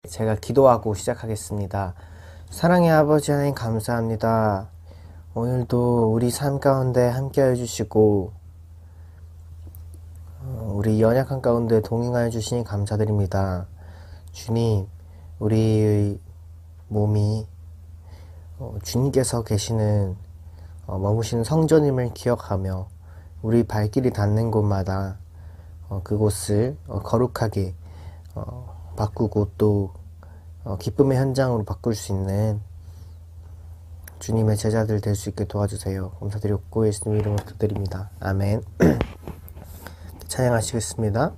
제가 기도하고 시작하겠습니다. 사랑의 아버지 하나님 감사합니다. 오늘도 우리 삶 가운데 함께 해주시고 우리 연약한 가운데 동행하여 주시니 감사드립니다. 주님, 우리의 몸이 주님께서 계시는 머무시는 성전임을 기억하며 우리 발길이 닿는 곳마다 그곳을 거룩하게 바꾸고 또 기쁨의 현장으로 바꿀 수 있는 주님의 제자들 될 수 있게 도와주세요. 감사드렸고 예수님 이름으로 기도드립니다. 아멘. 찬양하시겠습니다.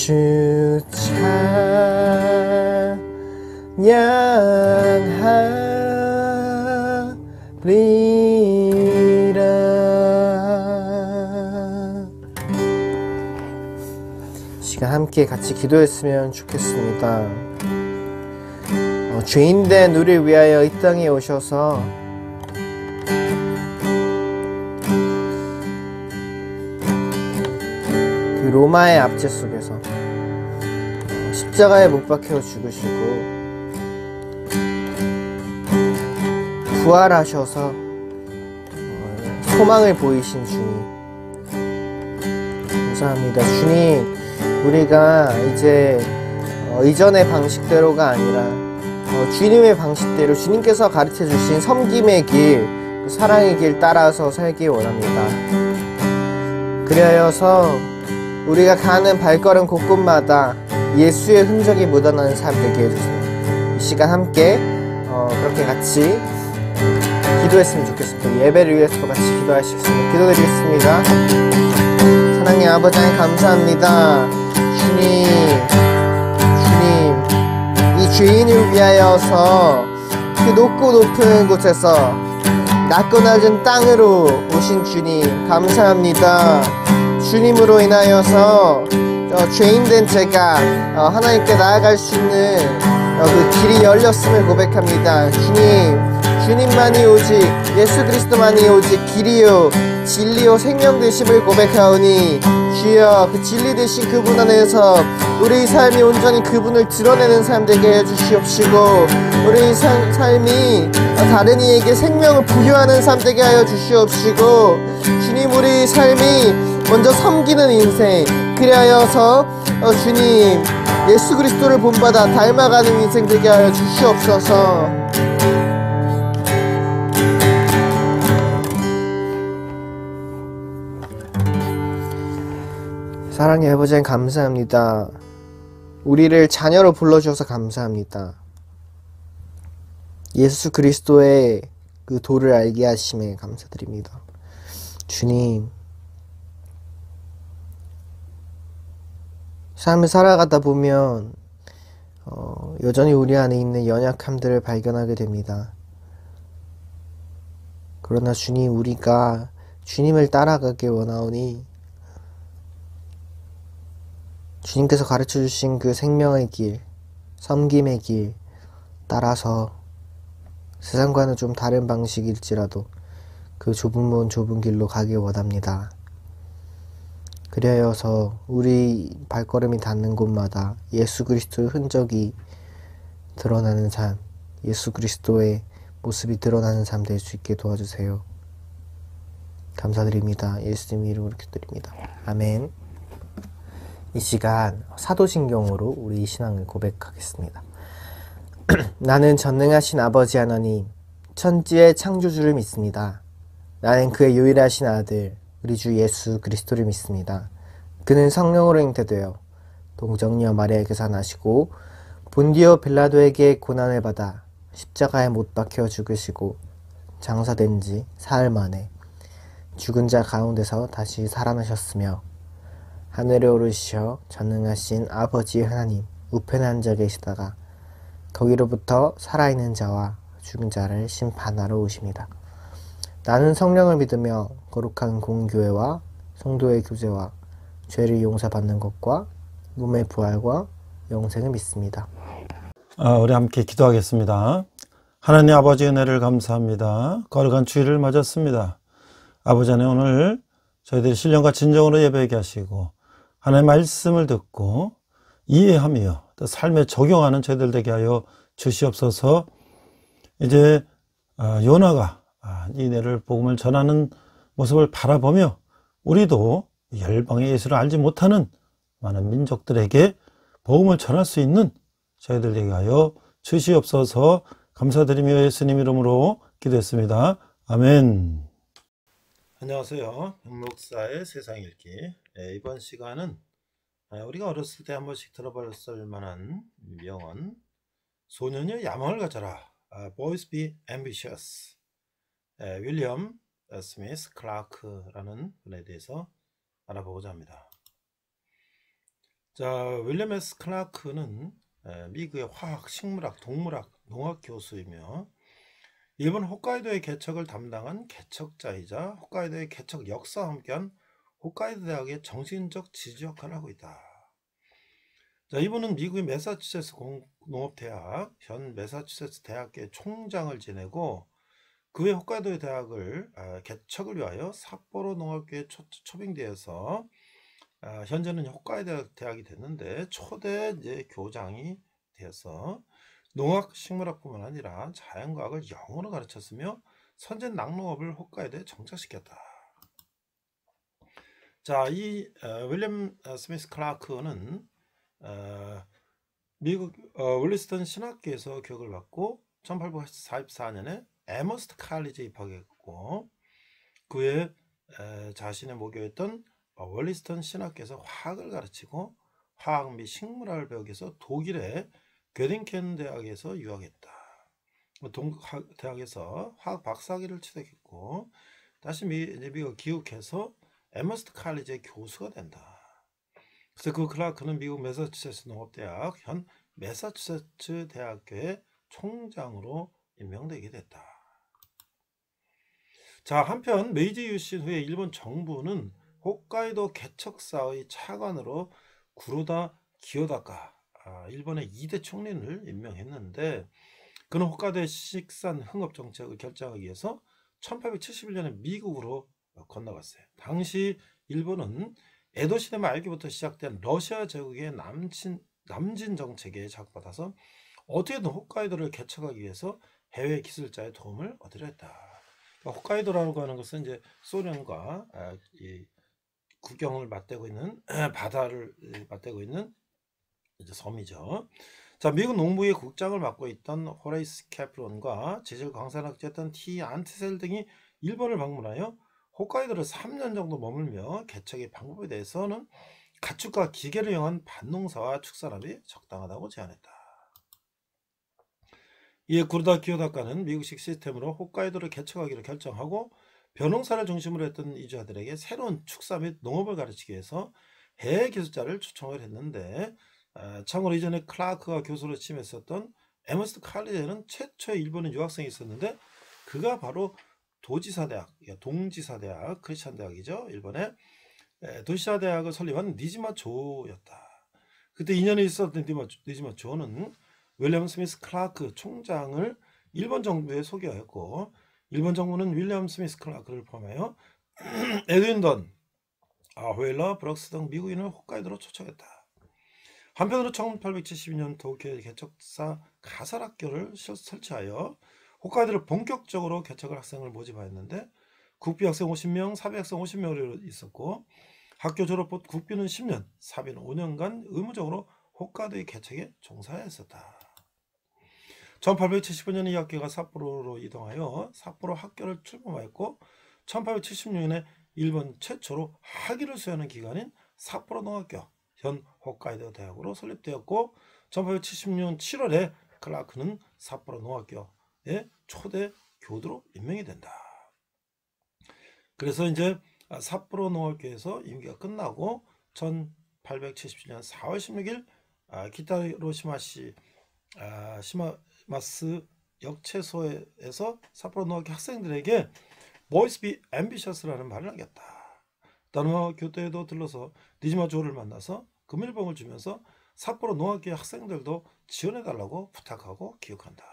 주 찬양하리라. 시간 함께 같이 기도했으면 좋겠습니다. 죄인된 우리를 위하여 이 땅에 오셔서 그 로마의 압제 속에서 십자가에 못 박혀 죽으시고 부활하셔서 소망을 보이신 주님, 감사합니다. 주님, 우리가 이제 이전의 방식대로가 아니라 주님의 방식대로 주님께서 가르쳐 주신 섬김의 길, 사랑의 길 따라서 살기 원합니다. 그리하여서 우리가 가는 발걸음 곳곳마다 예수의 흔적이 묻어나는 삶 되게 해주세요. 이 시간 함께 그렇게 같이 기도했으면 좋겠습니다. 예배를 위해서 같이 기도하시겠습니다. 기도드리겠습니다. 사랑의 아버지 하나님 감사합니다. 주님, 이 죄인을 위하여서 그 높고 높은 곳에서 낮고 낮은 땅으로 오신 주님 감사합니다. 주님으로 인하여서 죄인된 제가 하나님께 나아갈 수 있는 그 길이 열렸음을 고백합니다. 주님만이 오직 예수 그리스도만이 오직 길이요 진리요 생명 되심을 고백하오니 주여 그 진리 되신 그분 안에서 우리의 삶이 온전히 그분을 드러내는 삶 되게 해주시옵시고 우리의 삶이 다른 이에게 생명을 부여하는 삶 되게 하여 주시옵시고 주님, 우리의 삶이 먼저 섬기는 인생, 그리하여서 주님 예수 그리스도를 본받아 닮아가는 인생 되게 하여 주시옵소서. 사랑의 아버지 하나님 감사합니다. 우리를 자녀로 불러주셔서 감사합니다. 예수 그리스도의 그 도를 알게 하심에 감사드립니다. 주님, 삶을 살아가다 보면 여전히 우리 안에 있는 연약함들을 발견하게 됩니다. 그러나 주님, 우리가 주님을 따라가길 원하오니 주님께서 가르쳐 주신 그 생명의 길, 섬김의 길 따라서 세상과는 좀 다른 방식일지라도 그 좁은 길로 가길 원합니다. 그리하여서 우리 발걸음이 닿는 곳마다 예수 그리스도의 흔적이 드러나는 삶, 예수 그리스도의 모습이 드러나는 삶 될 수 있게 도와주세요. 감사드립니다. 예수님 이름으로 기도드립니다. 아멘. 이 시간 사도신경으로 우리 신앙을 고백하겠습니다. 나는 전능하신 아버지 하나님, 천지의 창조주를 믿습니다. 나는 그의 유일하신 아들, 우리 주 예수 그리스도를 믿습니다. 그는 성령으로 잉태되어 동정녀 마리아에게서 나시고 본디오 빌라도에게 고난을 받아 십자가에 못 박혀 죽으시고 장사된 지 사흘 만에 죽은 자 가운데서 다시 살아나셨으며 하늘에 오르시어 전능하신 아버지 하나님 우편에 앉아 계시다가 거기로부터 살아있는 자와 죽은 자를 심판하러 오십니다. 나는 성령을 믿으며 거룩한 공교회와 성도의 교제와 죄를 용서받는 것과 몸의 부활과 영생을 믿습니다. 우리 함께 기도하겠습니다. 하나님 아버지 은혜를 감사합니다. 거룩한 주일을 맞았습니다. 아버지 하나님, 오늘 저희들이 신령과 진정으로 예배하게 하시고 하나님의 말씀을 듣고 이해하며 또 삶에 적용하는 저희들 되게 하여 주시옵소서. 이제 요나가 니네를 복음을 전하는 모습을 바라보며 우리도 열방의 예수를 알지 못하는 많은 민족들에게 복음을 전할 수 있는 저희들 되게 하여 주시옵소서. 감사드리며 예수님 이름으로 기도했습니다. 아멘. 안녕하세요. 목사의 세상 읽기. 이번 시간은 우리가 어렸을 때 한 번씩 들어봤을 만한 명언, 소년의 야망을 가져라, Boys be ambitious, 윌리엄 스미스 클라크라는 분에 대해서 알아보고자 합니다. 자, 윌리엄 S. 클라크는 미국의 화학, 식물학, 동물학, 농학 교수이며 일본 홋카이도의 개척을 담당한 개척자이자 홋카이도의 개척 역사와 함께한 홋카이도 대학의 정신적 지주 역할을 하고 있다. 자, 이분은 미국의 매사추세츠 농업대학, 현 매사추세츠 대학교의 총장을 지내고 그 후에 홋카이도의 대학을 개척을 위하여 삿포로 농학교에 초빙되어서 현재는 홋카이도 대학이 됐는데 초대 이제 교장이 되어서 농학, 식물학뿐만 아니라 자연과학을 영어로 가르쳤으며 선제 낙농업을 홋카이도에 정착시켰다. 자, 이 윌리엄 스미스 클라크는 미국 윌리스턴 신학교에서 교육을 받고 1844년에 에머스트 칼리지에 입학했고 그 후에 자신의 모교였던 윌리스턴 신학교에서 화학을 가르치고 화학 및 식물학을 배우기 위해서 독일의 괴딩켄 대학에서 유학했다. 대학에서 화학 박사학위를 취득했고 다시 미국 귀국해서 에머스트 칼리지의 교수가 된다. 그래서 그 클라크는 미국 매사추세츠 농업대학 현 매사추세츠 대학교의 총장으로 임명되게 됐다. 자, 한편 메이지 유신 후에 일본 정부는 홋카이도 개척사의 차관으로 구로다 기요다카 일본의 2대 총리를 임명했는데 그는 홋카이도의 식산 흥업 정책을 결정하기 위해서 1871년에 미국으로 건너갔어요. 당시 일본은 에도 시대 말기부터 시작된 러시아 제국의 남진 정책에 자극받아서 어떻게든 홋카이도를 개척하기 위해서 해외 기술자의 도움을 얻으려 했다. 그러니까 홋카이도라고 하는 것은 이제 소련과 이 국경을 맞대고 있는 바다를 맞대고 있는 이제 섬이죠. 자, 미국 농부의 국장을 맡고 있던 호레이스 캐프론과 재질 광산학자였던 T. 안티셀 등이 일본을 방문하여 홋카이도를 3년 정도 머물며 개척의 방법에 대해서는 가축과 기계를 이용한 밭농사와 축산업이 적당하다고 제안했다. 이에 구로다 기요다카는 미국식 시스템으로 홋카이도를 개척하기로 결정하고 벼농사를 중심으로 했던 이주자들에게 새로운 축사 및 농업을 가르치기 위해서 해외 기술자를 초청을 했는데 참고로 이전에 클라크가 교수로 취임했었던 에머스트 칼리지에는 최초의 일본인 유학생이 있었는데 그가 바로 도지사대학, 동지사대학, 크리스찬 대학이죠. 일본의 도지사대학을 설립한 니지마 조였다. 그때 인연이 있었던 니지마 조는 윌리엄 스미스 클라크 총장을 일본 정부에 소개하였고 일본 정부는 윌리엄 스미스 클라크를 포함하여 에드윈 던, 웨일러, 브럭스 등 미국인을 홋카이도로 초청했다. 한편으로 1872년 도쿄의 개척사 가설학교를 설치하여 홋카이도를 본격적으로 개척할 학생을 모집하였는데 국비 학생 50명, 사비 학생 50명으로 있었고 학교 졸업 후 국비는 10년, 사비는 5년간 의무적으로 홋카이도의 개척에 종사했었다. 1875년 이 학교가 삿포로로 이동하여 삿포로 학교를 출범하였고 1876년에 일본 최초로 학위를 수여하는 기관인 삿포로 농학교 현 홋카이도 대학으로 설립되었고 1876년 7월에 클라크는 삿포로 농학교의 초대 교도로 임명이 된다. 그래서 이제 삿포로 농학교에서 임기가 끝나고 1877년 4월 16일 기타로 시마스 역채소에서 삿포로 농학교 학생들에게 Boys be ambitious라는 말을 남겼다. 다누아 교토에도 들러서 니지마 조를 만나서 금일봉을 주면서 삿포로 농학교의 학생들도 지원해달라고 부탁하고 기획한다.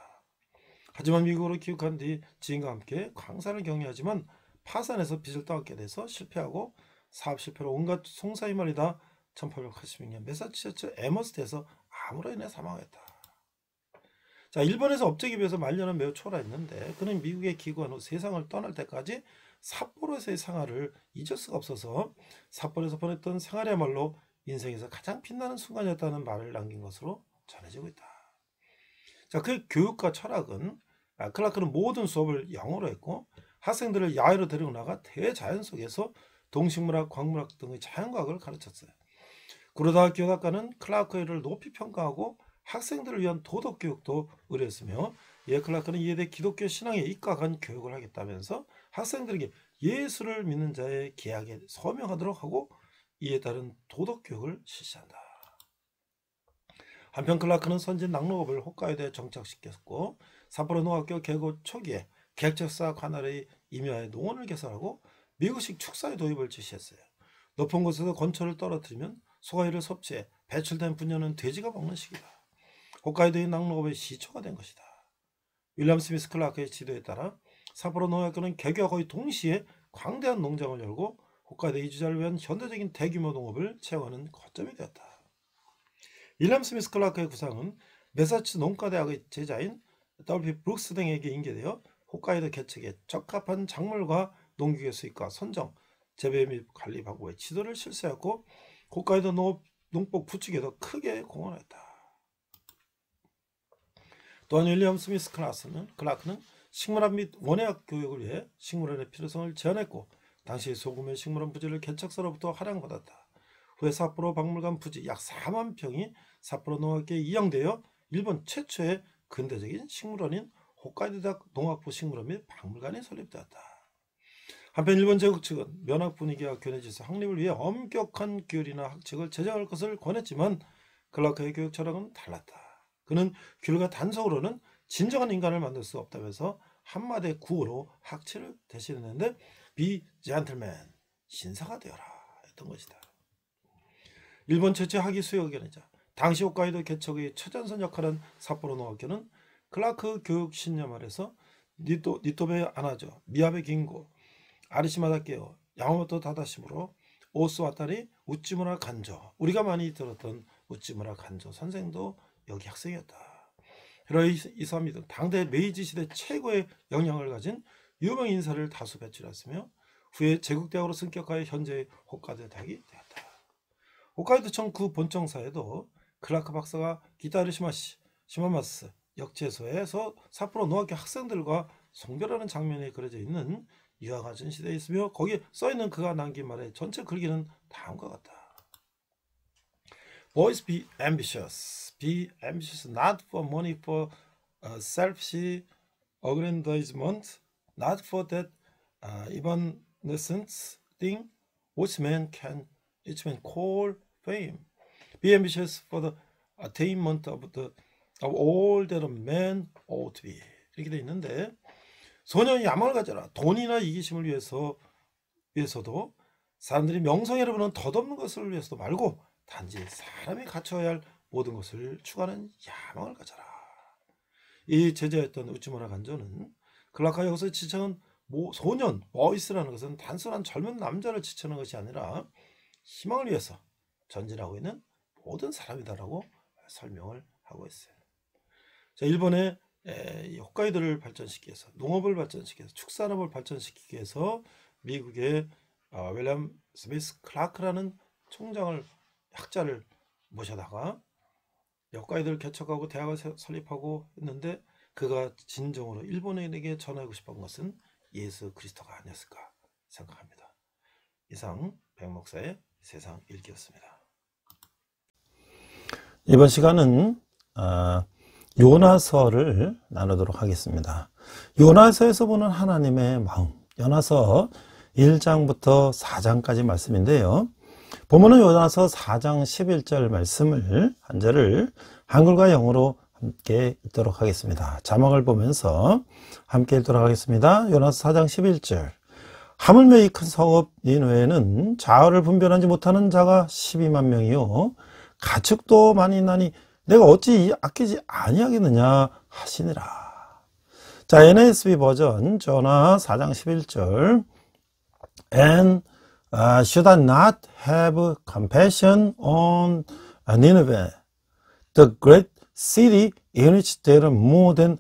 하지만 미국으로 귀국한 뒤 지인과 함께 광산을 경유하지만 파산해서 빚을 떠안게 돼서 실패하고 사업 실패로 온갖 송사이말이다 1886년 매사추세츠 에머스트에서 암으로 인해 사망했다. 자, 일본에서 업적에 비해서 말년은 매우 초라했는데 그는 미국에 귀국한 후 세상을 떠날 때까지 삿포로에서의 생활을 잊을 수가 없어서 삿포로에서 보냈던 생활이야말로 인생에서 가장 빛나는 순간이었다는 말을 남긴 것으로 전해지고 있다. 자, 그 교육과 철학은 클라크는 모든 수업을 영어로 했고 학생들을 야외로 데리고 나가 대자연 속에서 동식물학, 광물학 등의 자연과학을 가르쳤어요. 구로다 기요다카는 클라크의 일을 높이 평가하고 학생들을 위한 도덕교육도 의뢰했으며 클라크는 이에 대해 기독교 신앙에 입각한 교육을 하겠다면서 학생들에게 예수를 믿는 자의 계약에 서명하도록 하고 이에 따른 도덕교육을 실시한다. 한편 클라크는 선진 낙농업을 홋카이도에 정착시켰고 삿포로 농학교 개교 초기에 계획적사 관할의 임야에 농원을 개설하고 미국식 축사의 도입을 지시했어요. 높은 곳에서 건초를 떨어뜨리면 소가이를 섭취해 배출된 분뇨는 돼지가 먹는 식이다. 홋카이도의 낙농업의 시초가 된 것이다. 윌리엄 스미스 클라크의 지도에 따라 삿포로 농학교는 개교와 거의 동시에 광대한 농장을 열고 홋카이도 이주자를 위한 현대적인 대규모 농업을 채용하는 거점이 되었다. 윌리엄 스미스 클라크의 구상은 매사추 농과대학의 제자인 W.P. 브룩스 등에게 인계되어 홋카이도 개척에 적합한 작물과 농기계 수입과 선정, 재배 및 관리 방법의 지도를 실시하였고 홋카이도 농법 구축에도 크게 공헌했다. 또한 윌리엄 스미스 클라크는 식물학 및 원예학 교육을 위해 식물원의 필요성을 제안했고 당시 소규모의 식물원 부지를 개척사로부터 할양받았다. 후에 삿포로 박물관 부지 약 4만 평이 삿포로 농학교에 이양되어 일본 최초의 근대적인 식물원인 홋카이도 대학 농학부 식물원 및 박물관이 설립되었다. 한편 일본 제국 측은 면학 분위기와 교내질서 확립을 위해 엄격한 규율이나 학칙을 제정할 것을 권했지만 클라크의 교육 철학은 달랐다. 그는 규율과 단속으로는 진정한 인간을 만들 수 없다면서 한마디의 구호로 학칙을 대신했는데 Be gentleman, 신사가 되어라 했던 것이다. 일본 최초의 학위 수요견이자 당시 홋카이도 개척의 최전선 역할은 삿포로 농학교는 클라크 교육 신념 아래서 니토베 아나조, 미야베 긴고, 아리시마 다케오, 야마모토 다다시무로 오스와타리 우찌무라 간조, 우리가 많이 들었던 우찌무라 간조 선생도 여기 학생이었다. 히로이 이사미 등 당대 메이지 시대 최고의 영향을 가진 유명 인사를 다수 배출했으며 후에 제국대학으로 승격하여 현재의 홋카이도 대학이 되었다. 홋카이도청 구 본청사에도 클라크 박사가 기타르 시마마스 역제소에서 삿포로 농학교 학생들과 송별하는 장면이 그려져 있는 유화가 전시되어 있으며 거기에 써있는 그가 남긴 말의 전체 글귀는 다음과 같다. Boys be ambitious. Be ambitious not for money, for selfish aggrandizement, not for that evanescent thing which each man call fame. Be ambitious for the attainment of all that a man ought to be. 이렇게 돼 있는데 소년이 야망을 가져라. 돈이나 이기심을 위해서도 사람들이 명성이라 부르는 덧없는 것을 위해서도 말고 단지 사람이 갖춰야 할 모든 것을 추구하는 야망을 가져라. 이 제자였던 우찌무라 간조는 클라크가 여기서 지칭한 소년, 보이스라는 것은 단순한 젊은 남자를 지칭하는 것이 아니라 희망을 위해서 전진하고 있는 모든 사람이다라고 설명을 하고 있어요. 자, 일본의 홋카이도를 발전시키기 위해서, 농업을 발전시키기 위해서, 축산업을 발전시키기 위해서 미국의 윌리엄 스미스 클라크라는 학자를 모셔다가 홋카이도를 개척하고 대학을 설립하고 했는데 그가 진정으로 일본인에게 전하고 싶은 것은 예수 그리스도가 아니었을까 생각합니다. 이상 백목사의 세상 읽기였습니다. 이번 시간은 요나서를 나누도록 하겠습니다. 요나서에서 보는 하나님의 마음, 요나서 1장부터 4장까지 말씀인데요. 본문은 요나서 4장 11절 말씀을 한 절을 한글과 영어로 함께 읽도록 하겠습니다. 자막을 보면서 함께 읽도록 하겠습니다. 요나서 4장 11절. 하물며 이 큰 성읍 니느웨는 자아를 분별하지 못하는 자가 12만 명이요 가축도 많이 나니 내가 어찌 아끼지 아니하겠느냐 하시니라. 자, NASB 버전 전하 4장 11절. And should I not have compassion on Nineveh, the great city in which there are more than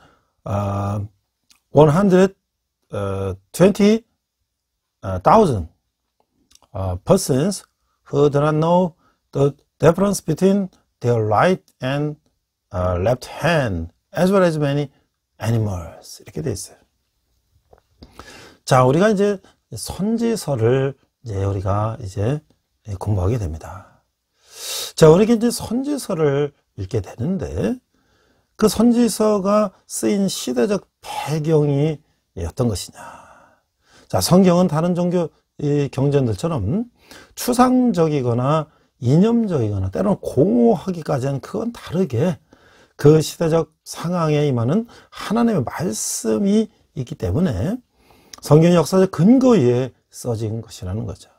120,000 persons who do not know the difference between their right and left hand, as well as many animals. 이렇게 돼 있어요. 자, 우리가 이제 선지서를 우리가 공부하게 됩니다. 자, 우리가 이제 선지서를 읽게 되는데 그 선지서가 쓰인 시대적 배경이 어떤 것이냐. 자, 성경은 다른 종교 경전들처럼 추상적이거나 이념적이거나 때로는 공허하기까지는 그건 다르게 그 시대적 상황에 임하는 하나님의 말씀이 있기 때문에 성경의 역사적 근거 위에 써진 것이라는 거죠.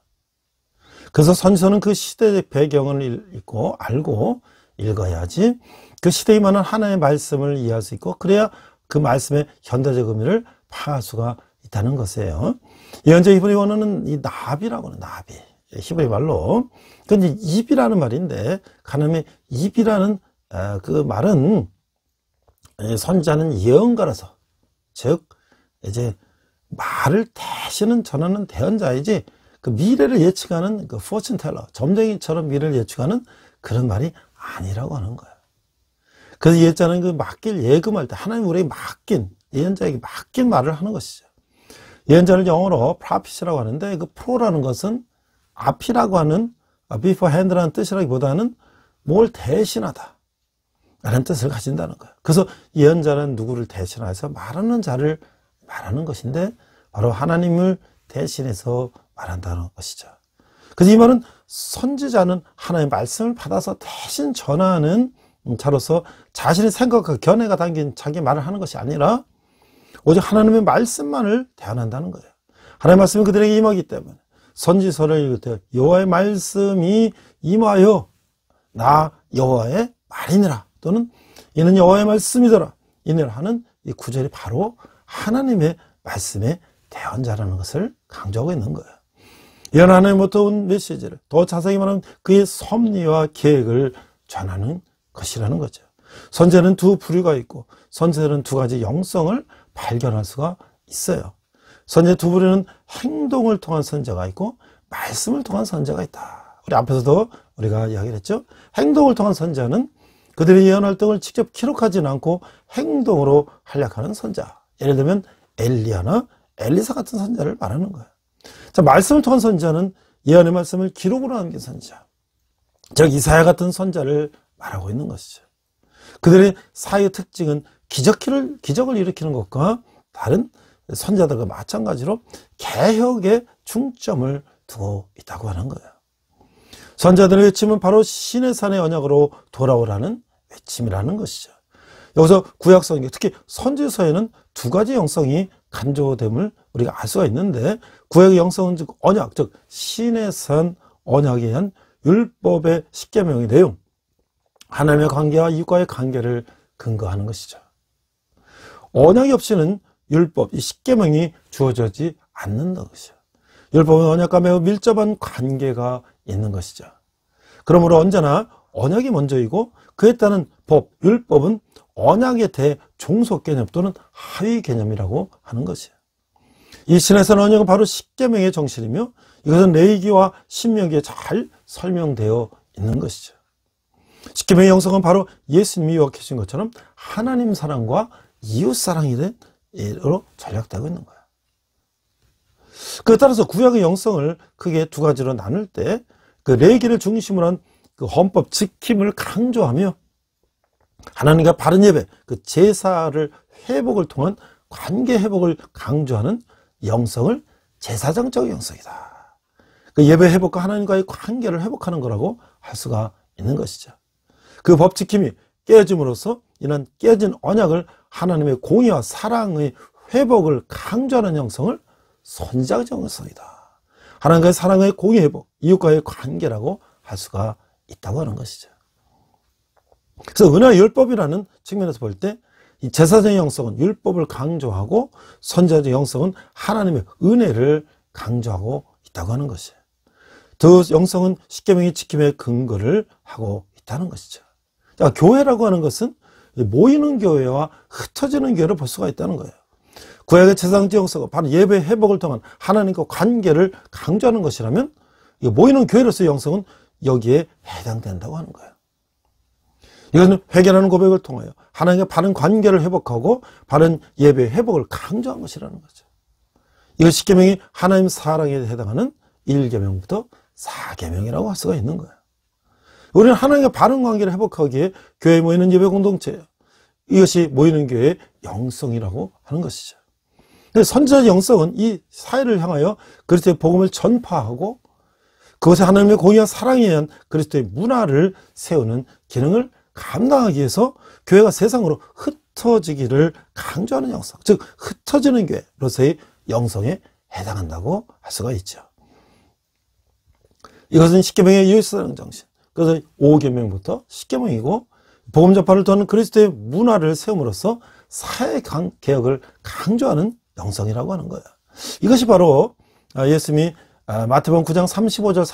그래서 선지서는 그 시대적 배경을 읽고 알고 읽어야지 그 시대에 임하는 하나님의 말씀을 이해할 수 있고 그래야 그 말씀의 현대적 의미를 파악할 수가 있다는 것이에요. 현재 히브리 원어는 이 나비라고 하는 나비. 히브리 말로. 그건 이제 입이라는 말인데, 하나님의 입이라는 그 말은 선지자는 예언가라서, 즉, 이제 말을 대신은 전하는 대언자이지, 그 미래를 예측하는 그 fortune teller, 점쟁이처럼 미래를 예측하는 그런 말이 아니라고 하는 거예요. 그래서 예자는 그 맡길 예금할 때 하나님 우리에게 맡긴, 예언자에게 맡긴 말을 하는 것이죠. 예언자를 영어로 prophet이라고 하는데 그 pro라는 것은 앞이라고 하는 beforehand라는 뜻이라기보다는 뭘 대신하다 라는 뜻을 가진다는 거예요. 그래서 예언자는 누구를 대신해서 말하는 자를 말하는 것인데 바로 하나님을 대신해서 말한다는 것이죠. 그래서 이 말은 선지자는 하나님의 말씀을 받아서 대신 전하는 자로서 자신의 생각과 견해가 담긴 자기 말을 하는 것이 아니라 오직 하나님의 말씀만을 대언한다는 거예요. 하나님의 말씀이 그들에게 임하기 때문에 선지서를 읽을 때 여호와의 말씀이 임하여 나 여호와의 말이니라 또는 이는 여호와의 말씀이더라 이니라 하는 이 구절이 바로 하나님의 말씀의 대언자라는 것을 강조하고 있는 거예요. 이런 하나님부터 온 메시지를 더 자세히 말하면 그의 섭리와 계획을 전하는 것이라는 거죠. 선지자는 두 부류가 있고 선지자는 두 가지 영성을 발견할 수가 있어요. 선지자 두 부류는 행동을 통한 선지자가 있고 말씀을 통한 선지자가 있다. 우리 앞에서도 우리가 이야기를 했죠. 행동을 통한 선지자는 그들의 예언 활동을 직접 기록하지는 않고 행동으로 활약하는 선지자. 예를 들면 엘리야나 엘리사 같은 선지자를 말하는 거예요. 자, 말씀을 통한 선지자는 예언의 말씀을 기록으로 남긴 선지자. 즉 이사야 같은 선지자를 말하고 있는 것이죠. 그들의 사회의 특징은 기적을 일으키는 것과 다른 선지자들과 마찬가지로 개혁에 중점을 두고 있다고 하는 거예요. 선지자들의 외침은 바로 신의 산의 언약으로 돌아오라는 외침이라는 것이죠. 여기서 구약 성경, 특히 선지서에는 두 가지 영성이 간조됨을 우리가 알 수가 있는데 구약의 영성은 즉 언약, 즉 신의 산 언약에 의한 율법의 십계명의 내용, 하나님의 관계와 이웃과의 관계를 근거하는 것이죠. 언약이 없이는 율법, 이 십계명이 주어지지 않는다 것이죠. 율법은 언약과 매우 밀접한 관계가 있는 것이죠. 그러므로 언제나 언약이 먼저이고 그에 따른 법, 율법은 언약의 대종속 개념 또는 하위 개념이라고 하는 것이에요. 이 신에서는 언약은 바로 십계명의 정신이며 이것은 레위기와 신명기에 잘 설명되어 있는 것이죠. 십계명의 영성은 바로 예수님이 요약해 주신 것처럼 하나님 사랑과 이웃 사랑이 된으로 전략되고 있는 거예요. 그에 따라서 구약의 영성을 크게 두 가지로 나눌 때 그 레위기를 중심으로 한 그 헌법 지킴을 강조하며 하나님과 바른 예배, 그 제사를 회복을 통한 관계 회복을 강조하는 영성을 제사장적 영성이다. 그 예배 회복과 하나님과의 관계를 회복하는 거라고 할 수가 있는 것이죠. 그 법 지킴이 깨짐으로써 이런 깨진 언약을 하나님의 공의와 사랑의 회복을 강조하는 영성을 선지자적 영성이다. 하나님과의 사랑의 공의 회복, 이웃과의 관계라고 할 수가 있다고 하는 것이죠. 그래서 은혜와 율법이라는 측면에서 볼 때 이 제사장의 영성은 율법을 강조하고 선지자적 영성은 하나님의 은혜를 강조하고 있다고 하는 것이에요. 두 영성은 십계명의 지킴의 근거를 하고 있다는 것이죠. 자, 교회라고 하는 것은 모이는 교회와 흩어지는 교회를 볼 수가 있다는 거예요. 구약의 제사장적 영성은 바로 예배 회복을 통한 하나님과 관계를 강조하는 것이라면 모이는 교회로서의 영성은 여기에 해당된다고 하는 거예요. 이것은 회개하는 고백을 통하여 하나님과 바른 관계를 회복하고 바른 예배 회복을 강조한 것이라는 거죠. 이것 십계명이 하나님 사랑에 해당하는 1계명부터 4계명이라고 할 수가 있는 거예요. 우리는 하나님과 바른 관계를 회복하기에 교회에 모이는 예배 공동체예요. 이것이 모이는 교회의 영성이라고 하는 것이죠. 선지자의 영성은 이 사회를 향하여 그리스도의 복음을 전파하고 그것에 하나님의 공의와 사랑에 의한 그리스도의 문화를 세우는 기능을 감당하기 위해서 교회가 세상으로 흩어지기를 강조하는 영성, 즉 흩어지는 교회로서의 영성에 해당한다고 할 수가 있죠. 이것은 십계명의 예수라는 정신, 그래서 5계명부터 십계명이고 복음 전파를 도하는 그리스도의 문화를 세움으로써 사회 개혁을 강조하는 영성이라고 하는 거예요. 이것이 바로 예수님이 마태복음 9장 35절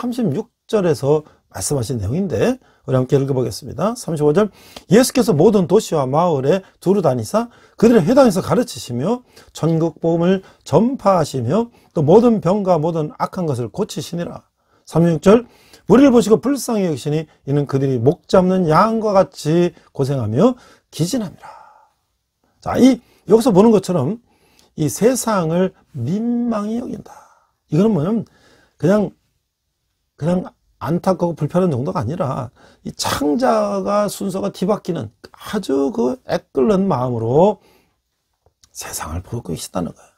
36절에서 말씀하신 내용인데 우리 함께 읽어보겠습니다. 35절, 예수께서 모든 도시와 마을에 두루 다니사 그들의 회당에서 가르치시며 전국 복음을 전파하시며 또 모든 병과 모든 악한 것을 고치시니라. 36절, 우리를 보시고 불쌍히 여기시니 이는 그들이 목 잡는 양과 같이 고생하며 기진함이라. 자, 여기서 보는 것처럼 이 세상을 민망히 여긴다. 이거는 뭐냐면 그냥 안타깝고 불편한 정도가 아니라 이 창자가 순서가 뒤바뀌는 아주 그 애끓는 마음으로 세상을 보고 계시다는 거예요.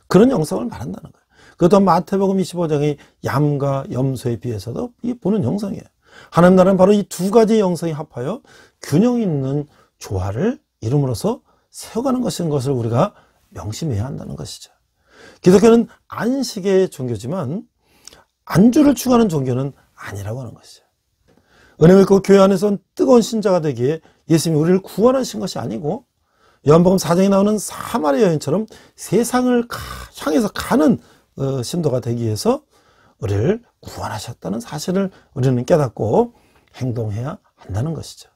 그런 영성을 말한다는 거예요. 그것도 마태복음 25장의 얌과 염소에 비해서도 이 보는 영성이에요. 하나님 나라는 바로 이 두 가지 영성이 합하여 균형 있는 조화를 이룸으로써 세워가는 것인 것을 우리가 명심해야 한다는 것이죠. 기독교는 안식의 종교지만 안주를 추구하는 종교는 아니라고 하는 것이죠. 은혜가 있고 교회 안에서 뜨거운 신자가 되기에 예수님이 우리를 구원하신 것이 아니고 요한복음 4장에 나오는 사마리아 여인처럼 세상을 향해서 가는 신도가 되기 위해서 우리를 구원하셨다는 사실을 우리는 깨닫고 행동해야 한다는 것이죠.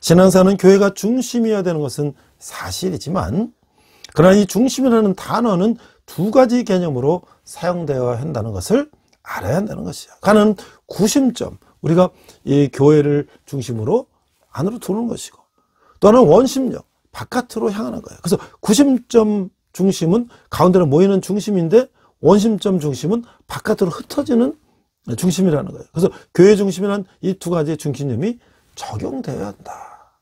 신앙생활은 교회가 중심이어야 되는 것은 사실이지만 그러나 이 중심이라는 단어는 두 가지 개념으로 사용되어야 한다는 것을 알아야 한다는 것이죠. 하나는 구심점, 우리가 이 교회를 중심으로 안으로 들어오는 것이고 또 하나는 원심력, 바깥으로 향하는 거예요. 그래서 구심점 중심은 가운데로 모이는 중심인데 원심점 중심은 바깥으로 흩어지는 중심이라는 거예요. 그래서 교회 중심이란 이 두 가지의 중심점이 적용되어야 한다.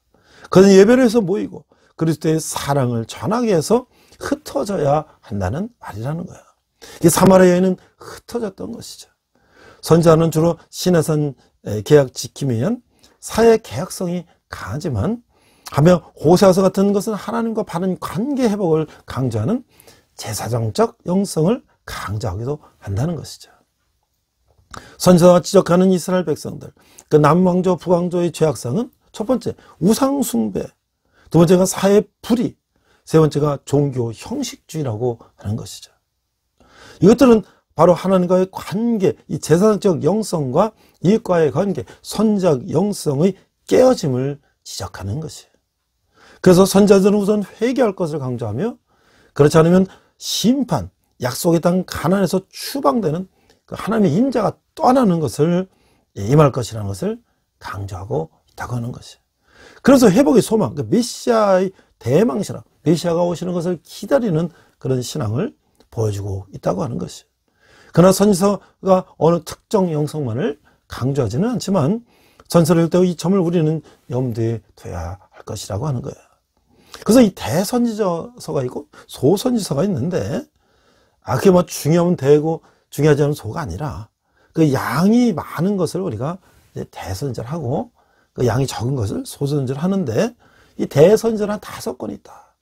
그래서 예배를 해서 모이고 그리스도의 사랑을 전하기 위해서 흩어져야 한다는 말이라는 거예요. 이 사마리아 여인은 흩어졌던 것이죠. 선지자는 주로 시내산 계약 지킴에 의한 사회 개혁성이 강하지만 하며 호세아서 같은 것은 하나님과 바른 관계 회복을 강조하는 제사장적 영성을 강조하기도 한다는 것이죠. 선지자가 지적하는 이스라엘 백성들, 그 남왕조 북왕조의 죄악상은 첫 번째 우상 숭배, 두 번째가 사회 불의, 세 번째가 종교 형식주의라고 하는 것이죠. 이것들은 바로 하나님과의 관계, 이 제사장적 영성과 이익과의 관계, 선지자적 영성의 깨어짐을 지적하는 것이에요. 그래서 선지자들은 우선 회개할 것을 강조하며 그렇지 않으면 심판, 약속의 땅 가나안에서 추방되는 그 하나님의 임재가 떠나는 것을 임할 것이라는 것을 강조하고 있다고 하는 것이에요. 그래서 회복의 소망, 그 메시아의 대망신앙, 메시아가 오시는 것을 기다리는 그런 신앙을 보여주고 있다고 하는 것이에요. 그러나 선지서가 어느 특정 영성만을 강조하지는 않지만 전서를 읽을 때 이 점을 우리는 염두에 둬야 할 것이라고 하는 거예요. 그래서 이 대선지서가 있고 소선지서가 있는데 그게 뭐 중요하면 대고 중요하지 않은 소가 아니라 그 양이 많은 것을 우리가 이제 대선지를 하고 그 양이 적은 것을 소선지를 하는데 이 대선지는 한 5권 있다.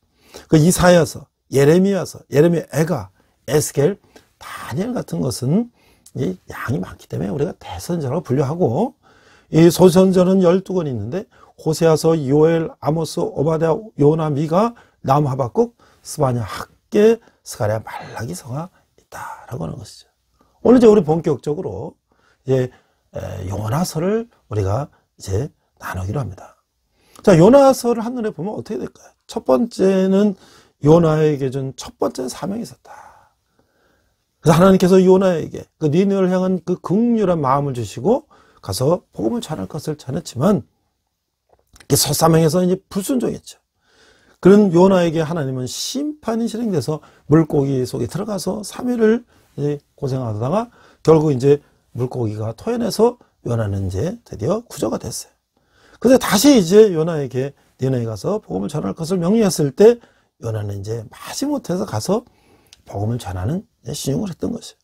그 이사야서, 예레미야서, 예레미야 애가, 에스겔, 다니엘 같은 것은 이 양이 많기 때문에 우리가 대선지라고 분류하고 이 소선지는 12권 있는데 호세아서, 요엘, 아모스, 오바댜, 요나, 미가, 나움, 하박국, 스바냐, 학계, 스가랴, 말라기서가 있다라고 하는 것이죠. 오늘 이제 우리 본격적으로 이제 요나서를 우리가 이제 나누기로 합니다. 자, 요나서를 한눈에 보면 어떻게 될까요? 첫 번째는 요나에게 준 첫 번째 사명이 있었다. 그래서 하나님께서 요나에게 그 니느웨를 향한 그 긍휼한 마음을 주시고 가서 복음을 전할 것을 전했지만 첫 사명에서 이제 불순종했죠. 그런 요나에게 하나님은 심판이 실행돼서 물고기 속에 들어가서 3일을 고생하다가 결국 이제 물고기가 토해내서 요나는 이제 드디어 구조가 됐어요. 근데 다시 이제 요나에게 니느웨에 가서 복음을 전할 것을 명령했을 때 요나는 이제 마지못해서 가서 복음을 전하는 신용을 했던 것이에요.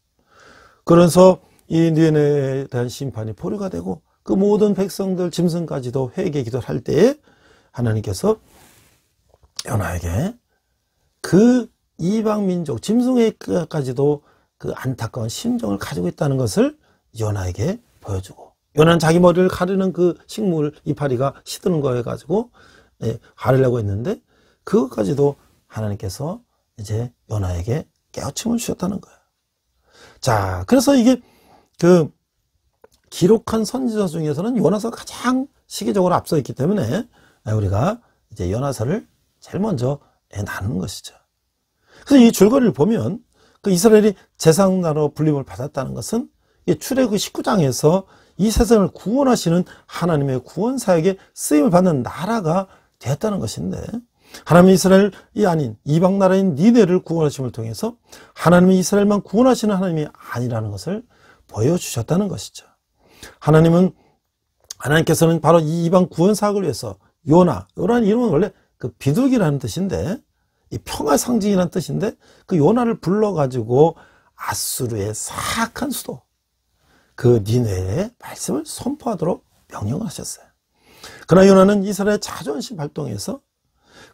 그래서 이 니느웨에 대한 심판이 보류가 되고 그 모든 백성들 짐승까지도 회개 기도를 할 때에 하나님께서 요나에게 그 이방 민족 짐승에게까지도 그 안타까운 심정을 가지고 있다는 것을 요나에게 보여주고, 요나는 자기 머리를 가르는 그 식물 이파리가 시드는 거에 가지고 가르려고 했는데 그것까지도 하나님께서 이제 요나에게 깨우침을 주셨다는 거예요. 자, 그래서 이게 그 기록한 선지자 중에서는 요나서가 가장 시기적으로 앞서 있기 때문에 우리가 이제 요나서를 제일 먼저 나누는 것이죠. 그래서 이 줄거리를 보면 그 이스라엘이 제사장나라로 불림을 받았다는 것은 출애굽 19장에서 이 세상을 구원하시는 하나님의 구원사에게 쓰임을 받는 나라가 되었다는 것인데, 하나님이 이스라엘이 아닌 이방 나라인 니네를 구원하심을 통해서 하나님이 이스라엘만 구원하시는 하나님이 아니라는 것을 보여주셨다는 것이죠. 하나님께서는 바로 이 이방 구원 사역을 위해서 요나라는 이름은 원래 그 비둘기라는 뜻인데, 이 평화 상징이라는 뜻인데, 그 요나를 불러가지고 아수르의 사악한 수도 그 니느웨에 말씀을 선포하도록 명령을 하셨어요. 그러나 요나는 이스라엘 자존심 발동해서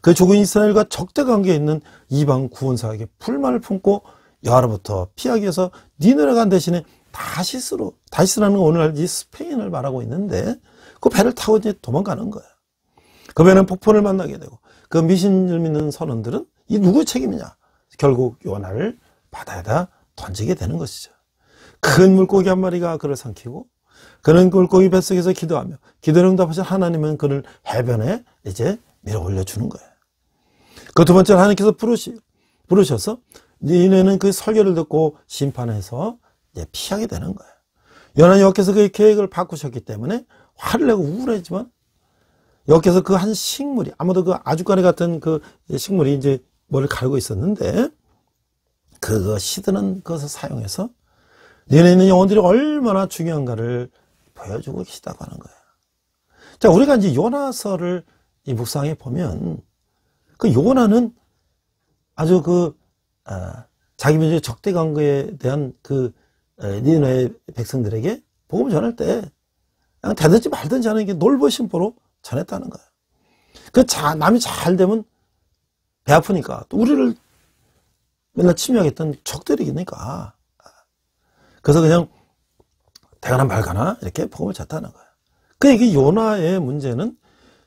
그 죽은 이스라엘과 적대 관계에 있는 이방 구원사에게 불만을 품고 여호와로부터 피하기 위해서 니느웨 간 대신에 다시스라는 오늘날 이 스페인을 말하고 있는데 그 배를 타고 이제 도망가는 거예요. 그 배는 폭풍을 만나게 되고 그 미신을 믿는 선원들은 이 누구의 책임이냐? 결국 요나를 바다에다 던지게 되는 것이죠. 큰 물고기 한 마리가 그를 삼키고 그는 물고기 뱃속에서 기도하며 기도를 응답하신 하나님은 그를 해변에 이제 밀어 올려주는 거예요. 그 두 번째는 하나님께서 부르셔서 니네는 그 설교를 듣고 심판해서 이제 피하게 되는 거예요. 요나는 여호와께서 그의 계획을 바꾸셨기 때문에 화를 내고 우울해지만 여호와께서 그 한 식물이 아무도 그 아주까리 같은 그 식물이 이제 머리를 가르고 있었는데 그거 시드는 것을 사용해서 니네에 있는 영혼들이 얼마나 중요한가를 보여주고 계시다고 하는 거예요. 자, 우리가 이제 요나서를 이 묵상해 보면 그 요나는 아주 자기 민족의 적대 관계에 대한 그 니느웨 백성들에게 복음을 전할 때 그냥 되든지 말든지 하는 게 놀보심보로 전했다는 거예요. 남이 잘 되면 배 아프니까 또 우리를 맨날 침략했던 적들이니까 그래서 그냥 대가나 말가나 이렇게 복음을 전했다는 거예요. 이게 요나의 문제는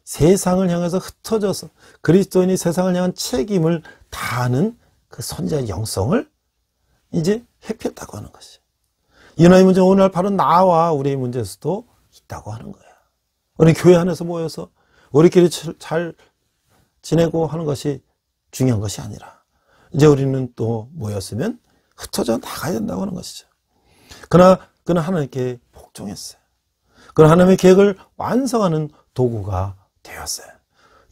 세상을 향해서 흩어져서 그리스도인이 세상을 향한 책임을 다하는 그 선지자의 영성을 이제 회피했다고 하는 것이죠. 요나의 문제는 오늘날 바로 나와 우리의 문제일 수도 있다고 하는 거예요. 우리 교회 안에서 모여서 우리끼리 잘 지내고 하는 것이 중요한 것이 아니라 이제 우리는 또 모였으면 흩어져 나가야 된다고 하는 것이죠. 그러나 그는 하나님께 복종했어요. 그는 하나님의 계획을 완성하는 도구가 되었어요.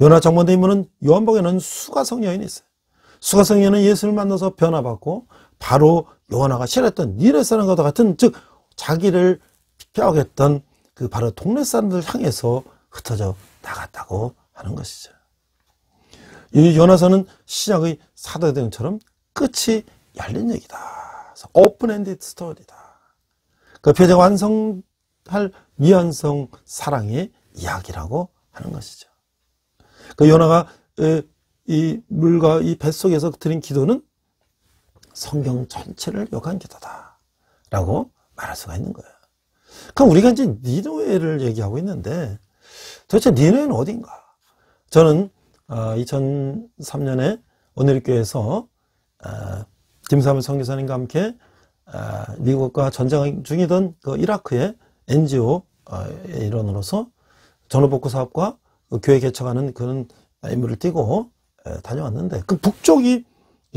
요나 정반대 인물은 요한복음에는 수가성 여인이 있어요. 수가성 여인은 예수를 만나서 변화받고 바로 요나가 싫어했던 니느웨 사람과 같은, 즉 자기를 핍박했던 그 바로 동네 사람들 향해서 흩어져 나갔다고 하는 것이죠. 이 요나서는 시작의 사도행전처럼 끝이 열린 얘기다. 오픈엔디드 스토리다. 그 표적 완성할 미완성 사랑의 이야기라고 하는 것이죠. 그 요나가 이 물과 이 뱃속에서 드린 기도는 성경 전체를 요구한 기도다 라고 말할 수가 있는 거예요. 그럼 우리가 이제 니느웨를 얘기하고 있는데 도대체 니느웨는 어딘가? 저는 2003년에 오늘교회에서 김사물 선교사님과 함께 미국과 전쟁 중이던 그 이라크의 NGO 일원으로서 전후복구 사업과 교회 개척하는 그런 임무를 띠고 다녀왔는데 그 북쪽이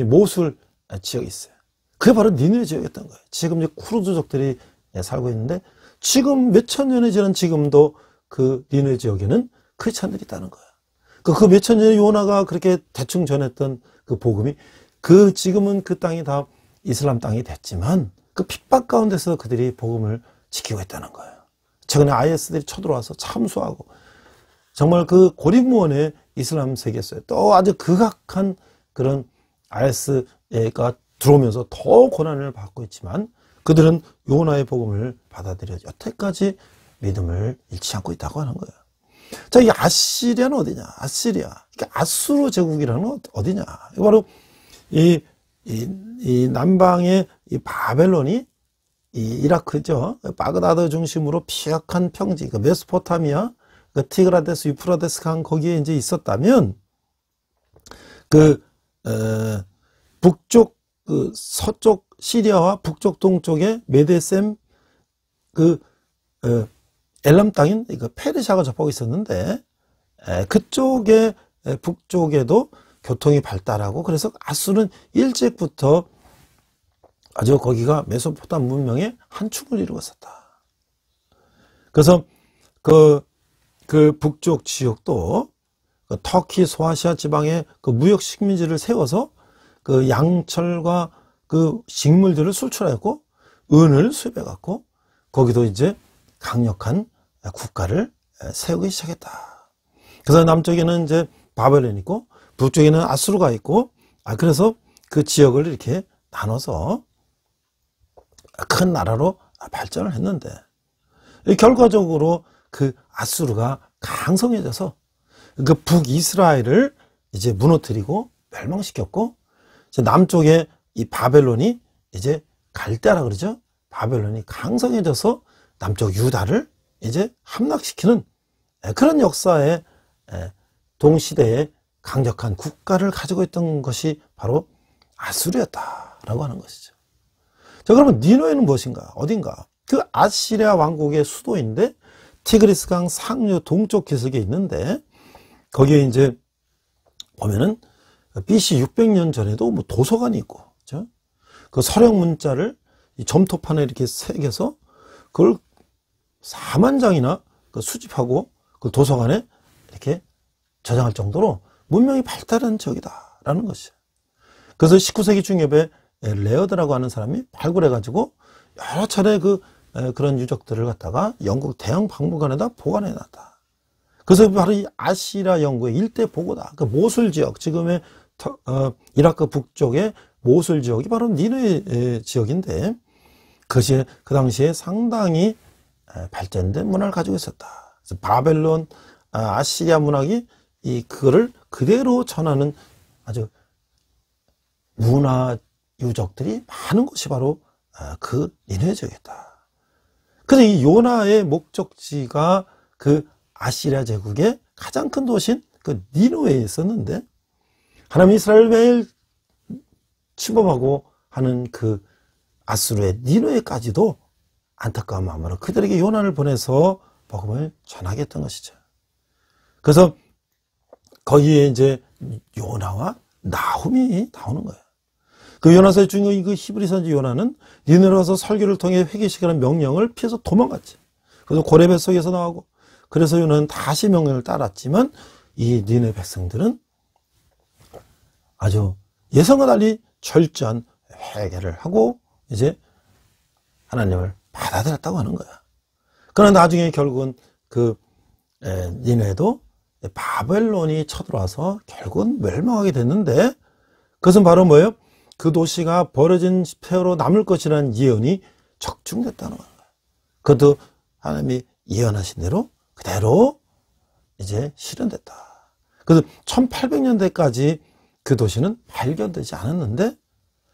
모술 지역이 있어요. 그게 바로 니느웨 지역이었던 거예요. 지금 이제 쿠르드족들이 살고 있는데 지금 몇천 년이 지난 지금도 그 니느웨 지역에는 크리스찬들이 있다는 거예요. 그 몇천 년에 요나가 그렇게 대충 전했던 그 복음이 지금은 그 땅이 다 이슬람 땅이 됐지만 그 핍박 가운데서 그들이 복음을 지키고 있다는 거예요. 최근에 IS들이 쳐들어와서 참수하고 정말 그 고립무원의 이슬람 세계였어요. 또 아주 극악한 그런 IS가 들어오면서 더 고난을 받고 있지만 그들은 요나의 복음을 받아들여 여태까지 믿음을 잃지 않고 있다고 하는 거예요. 자, 이 아시리아는 어디냐? 아시리아. 그러니까 아수르 제국이라는 어디냐? 바로 이 남방의 이 바벨론이 이 이라크죠. 바그다드 중심으로 피약한 평지, 그 메소포타미아, 그 티그라데스, 유프라데스 강 거기에 이제 있었다면 북쪽, 서쪽 시리아와 북쪽 동쪽에 메데셈 엘람 땅인 페르시아가 접하고 있었는데 그쪽에 북쪽에도 교통이 발달하고 그래서 아수르는 일찍부터 아주 거기가 메소포타미아 문명의 한 축을 이루고 있었다. 그래서 그 북쪽 지역도 그 터키 소아시아 지방에 그 무역 식민지를 세워서 그 양철과 그 식물들을 수출하였고 은을 수입해 갖고 거기도 이제 강력한 국가를 세우기 시작했다. 그래서 남쪽에는 이제 바벨론이 있고 북쪽에는 아수르가 있고 그래서 그 지역을 이렇게 나눠서 큰 나라로 발전을 했는데 결과적으로 그 아수르가 강성해져서 그 북이스라엘을 이제 무너뜨리고 멸망시켰고 이제 남쪽에 이 바벨론이 이제 갈대아라 그러죠. 바벨론이 강성해져서 남쪽 유다를 이제 함락시키는 그런 역사의 동시대에 강력한 국가를 가지고 있던 것이 바로 아수르였다라고 하는 것이죠. 자, 그러면 니누에는 무엇인가? 어딘가? 그 아시리아 왕국의 수도인데 티그리스 강 상류 동쪽 기슭에 있는데 거기에 이제 보면은 BC 600년 전에도 뭐 도서관이 있고, 그렇죠? 그 서령 문자를 이 점토판에 이렇게 새겨서 그걸 4만 장이나 그 수집하고 그 도서관에 이렇게 저장할 정도로 문명이 발달한 지역이다라는 것이죠. 그래서 19세기 중엽에 레어드라고 하는 사람이 발굴해가지고 여러 차례 그런 유적들을 갖다가 영국 대형 박물관에다 보관해 놨다. 그래서 바로 이 아시리아 연구의 일대 보고다. 그 모술 지역, 지금의 이라크 북쪽의 모술 지역이 바로 니누의 지역인데 그것이 그 당시에 상당히 발전된 문화를 가지고 있었다. 그래서 바벨론, 아시리아 문학이 그거를 그대로 전하는 아주 문화 유적들이 많은 곳이 바로 그 니누의 지역이었다. 그래서 이 요나의 목적지가 그 아시리아 제국의 가장 큰 도시인 그 니누에 있었는데 하나님 이스라엘을 매일 침범하고 하는 그 아수르의 니누에까지도 안타까운 마음으로 그들에게 요나를 보내서 복음을 전하게 했던 것이죠. 그래서 거기에 이제 요나와 나훔이 나오는 거예요. 그 요나서의 주인공이 그 히브리 선지 요나는 니느웨로 가서 설교를 통해 회개시키라는 명령을 피해서 도망갔지. 그래서 고레 속에서 나오고 그래서 요나는 다시 명령을 따랐지만 이 니느웨 백성들은 아주 예상과 달리 철저한 회개를 하고 이제 하나님을 받아들였다고 하는 거야. 그러나 나중에 결국은 그 니느웨도 바벨론이 쳐들어와서 결국은 멸망하게 됐는데 그것은 바로 뭐예요? 그 도시가 버려진 폐허로 남을 것이라는 예언이 적중됐다는 거예요. 그것도 하나님이 예언하신 대로 그대로 이제 실현됐다. 그래서 1800년대까지 그 도시는 발견되지 않았는데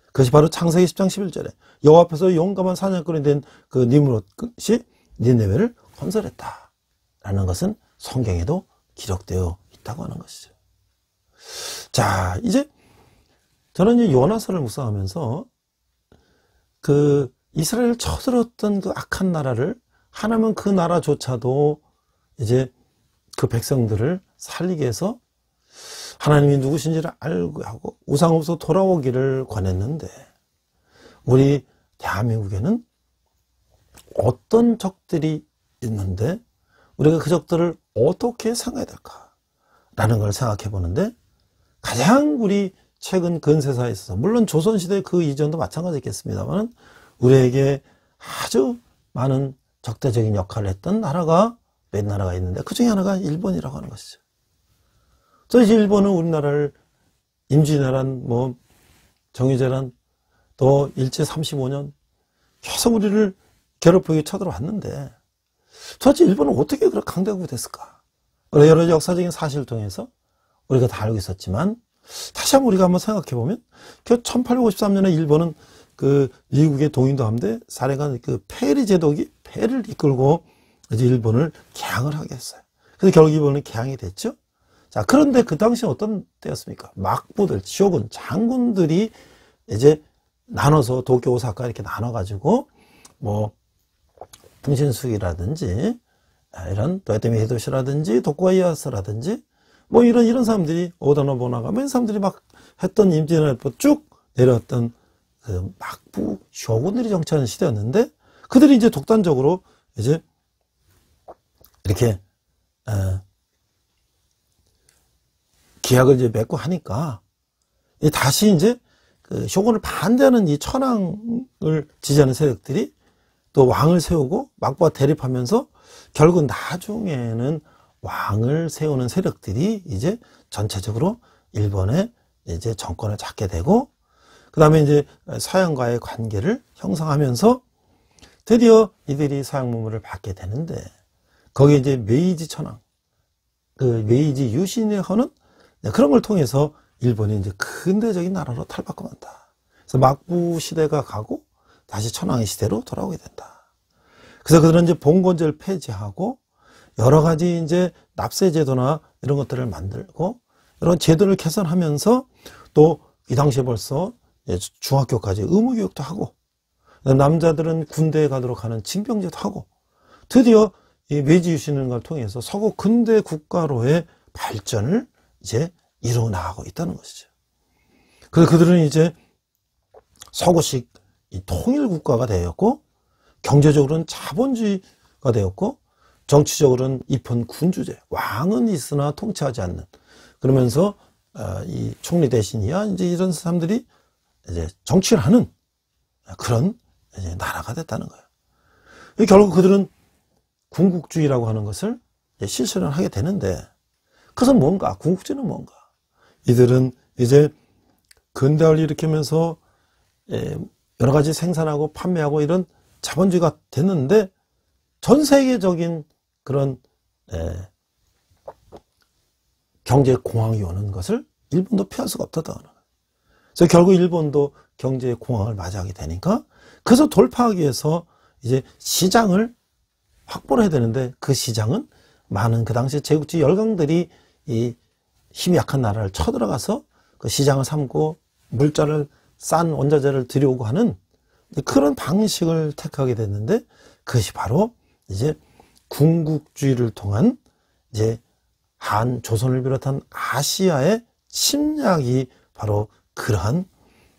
그것이 바로 창세기 10장 11절에 여호와 앞에서 용감한 사냥꾼이 된 그 니므롯이 니느웨를 건설했다라는 것은 성경에도 기록되어 있다고 하는 것이죠. 자, 이제 저는 이 요나서를 묵상하면서 그 이스라엘을 쳐들었던 그 악한 나라를 하나님은 그 나라조차도 이제 그 백성들을 살리게 해서 하나님이 누구신지를 알고 하고 우상 없어 돌아오기를 권했는데 우리 대한민국에는 어떤 적들이 있는데 우리가 그 적들을 어떻게 생각해야 될까라는 걸 생각해 보는데 가장 우리 최근 근세사에 있어서 물론 조선시대 그 이전도 마찬가지겠습니다만 우리에게 아주 많은 적대적인 역할을 했던 나라가 몇 나라가 있는데 그 중에 하나가 일본이라고 하는 것이죠. 그래서 일본은 우리나라를 임진왜란, 뭐 정유재란, 또 일제 35년 계속 우리를 괴롭히게 쳐들어왔는데 도대체 일본은 어떻게 그렇게 강대국이 됐을까? 우리가 여러 역사적인 사실을 통해서 우리가 다 알고 있었지만 다시 한번 우리가 한번 생각해 보면 그 1853년에 일본은 그 미국의 동인도 함대 사령관 그 페리 제독이 배를 이끌고 이제 일본을 개항을 하게 했어요. 그래서 결국 일본은 개항이 됐죠. 자, 그런데 그 당시 어떤 때였습니까? 막부들, 쇼군, 장군들이 이제 나눠서 도쿄, 오사카 이렇게 나눠가지고 뭐 풍신수기라든지 이런 도요토미 히데요시라든지 도쿠가 이에야스라든지 뭐 이런 사람들이 오다 노부나가 뭐 이런 사람들이 막 했던 임진왜란 쭉 내려왔던 그 막부 쇼군들이 정치하는 시대였는데 그들이 이제 독단적으로 이제 이렇게 계약을 이제 맺고 하니까 다시 이제 그 쇼군을 반대하는 이 천황을 지지하는 세력들이 또 왕을 세우고 막부와 대립하면서 결국 나중에는 왕을 세우는 세력들이 이제 전체적으로 일본의 이제 정권을 잡게 되고 그 다음에 이제 서양과의 관계를 형성하면서 드디어 이들이 서양 문물을 받게 되는데 거기에 이제 메이지 천황, 그 메이지 유신의 허는 그런 걸 통해서 일본이 이제 근대적인 나라로 탈바꿈한다. 그래서 막부 시대가 가고 다시 천황의 시대로 돌아오게 된다. 그래서 그들은 이제 봉건제를 폐지하고 여러 가지 이제 납세 제도나 이런 것들을 만들고 이런 제도를 개선하면서 또 이 당시에 벌써 중학교까지 의무 교육도 하고 남자들은 군대에 가도록 하는 징병제도 하고 드디어 이 메이지 유신을 걸 통해서 서구 근대 국가로의 발전을 이제 이루어 나가고 있다는 것이죠. 그래서 그들은 이제 서구식 통일 국가가 되었고 경제적으로는 자본주의가 되었고 정치적으로는 입헌 군주제, 왕은 있으나 통치하지 않는 그러면서 이 총리 대신이야 이제 이런 사람들이 이제 정치를 하는 그런 이제 나라가 됐다는 거예요. 결국 그들은 군국주의라고 하는 것을 실천을 하게 되는데 그것은 뭔가? 군국주의는 뭔가? 이들은 이제 근대화를 일으키면서 여러 가지 생산하고 판매하고 이런 자본주의가 됐는데 전 세계적인 그런 경제 공황이 오는 것을 일본도 피할 수가 없었다는 거예요. 그래서 결국 일본도 경제 공황을 맞이하게 되니까 그래서 돌파하기 위해서 이제 시장을 확보를 해야 되는데 그 시장은 많은 그 당시 제국주의 열강들이 이 힘이 약한 나라를 쳐들어가서 그 시장을 삼고 물자를 싼 원자재를 들여오고 하는 그런 방식을 택하게 됐는데 그것이 바로 이제 군국주의를 통한 이제 한 조선을 비롯한 아시아의 침략이 바로 그러한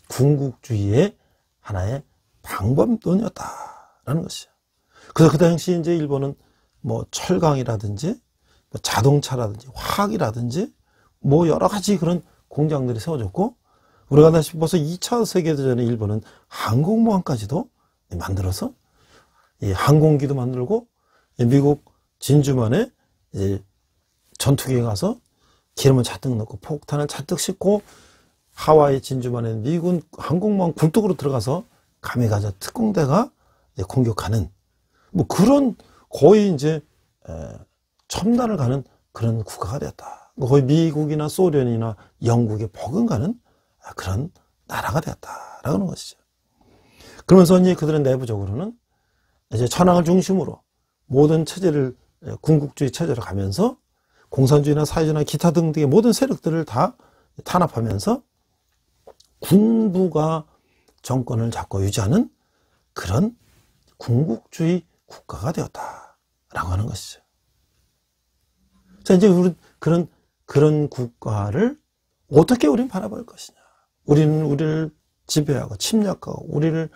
군국주의의 하나의 방법론이었다라는 것이죠. 그래서 그 당시 이제 일본은 뭐 철강이라든지 뭐 자동차라든지 화학이라든지 뭐 여러 가지 그런 공장들이 세워졌고 우리가 다시 벌써 2차 세계대전에 일본은 항공모함까지도 만들어서 이 항공기도 만들고 미국 진주만에 이제 전투기에 가서 기름을 잔뜩 넣고 폭탄을 잔뜩 싣고 하와이 진주만에 미군 항공모함 굴뚝으로 들어가서 가미가자 특공대가 이제 공격하는 뭐 그런 거의 이제 첨단을 가는 그런 국가가 되었다. 거의 미국이나 소련이나 영국에 버금가는 그런 나라가 되었다라는 것이죠. 그러면서 이제 그들은 내부적으로는 이제 천황을 중심으로 모든 체제를 군국주의 체제로 가면서 공산주의나 사회주의나 기타 등등의 모든 세력들을 다 탄압하면서 군부가 정권을 잡고 유지하는 그런 군국주의 국가가 되었다라고 하는 것이죠. 자, 이제 우리 그런 국가를 어떻게 우리는 바라볼 것이냐. 우리는 우리를 지배하고 침략하고 우리를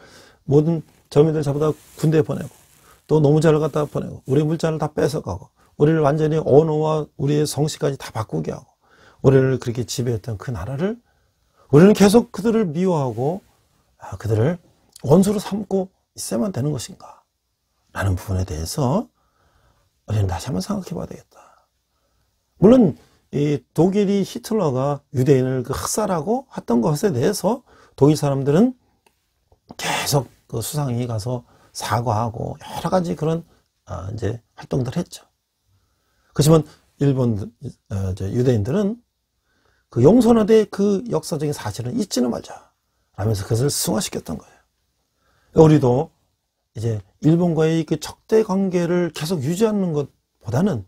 모든 젊은이들 잡아다 군대에 보내고 또 노무자를 갖다 보내고 우리 물자를 다 뺏어가고 우리를 완전히 언어와 우리의 성씨까지 다 바꾸게 하고 우리를 그렇게 지배했던 그 나라를 우리는 계속 그들을 미워하고 그들을 원수로 삼고 있어야만 되는 것인가 라는 부분에 대해서 우리는 다시 한번 생각해 봐야 되겠다. 물론 이 독일이 히틀러가 유대인을 그 학살하고 했던 것에 대해서 독일 사람들은 계속 그 수상이 가서 사과하고 여러 가지 그런 이제 활동들을 했죠. 그렇지만 일본 유대인들은 그 용서나대 그 역사적인 사실은 잊지는 말자 라면서 그것을 승화시켰던 거예요. 우리도 이제 일본과의 그 적대 관계를 계속 유지하는 것보다는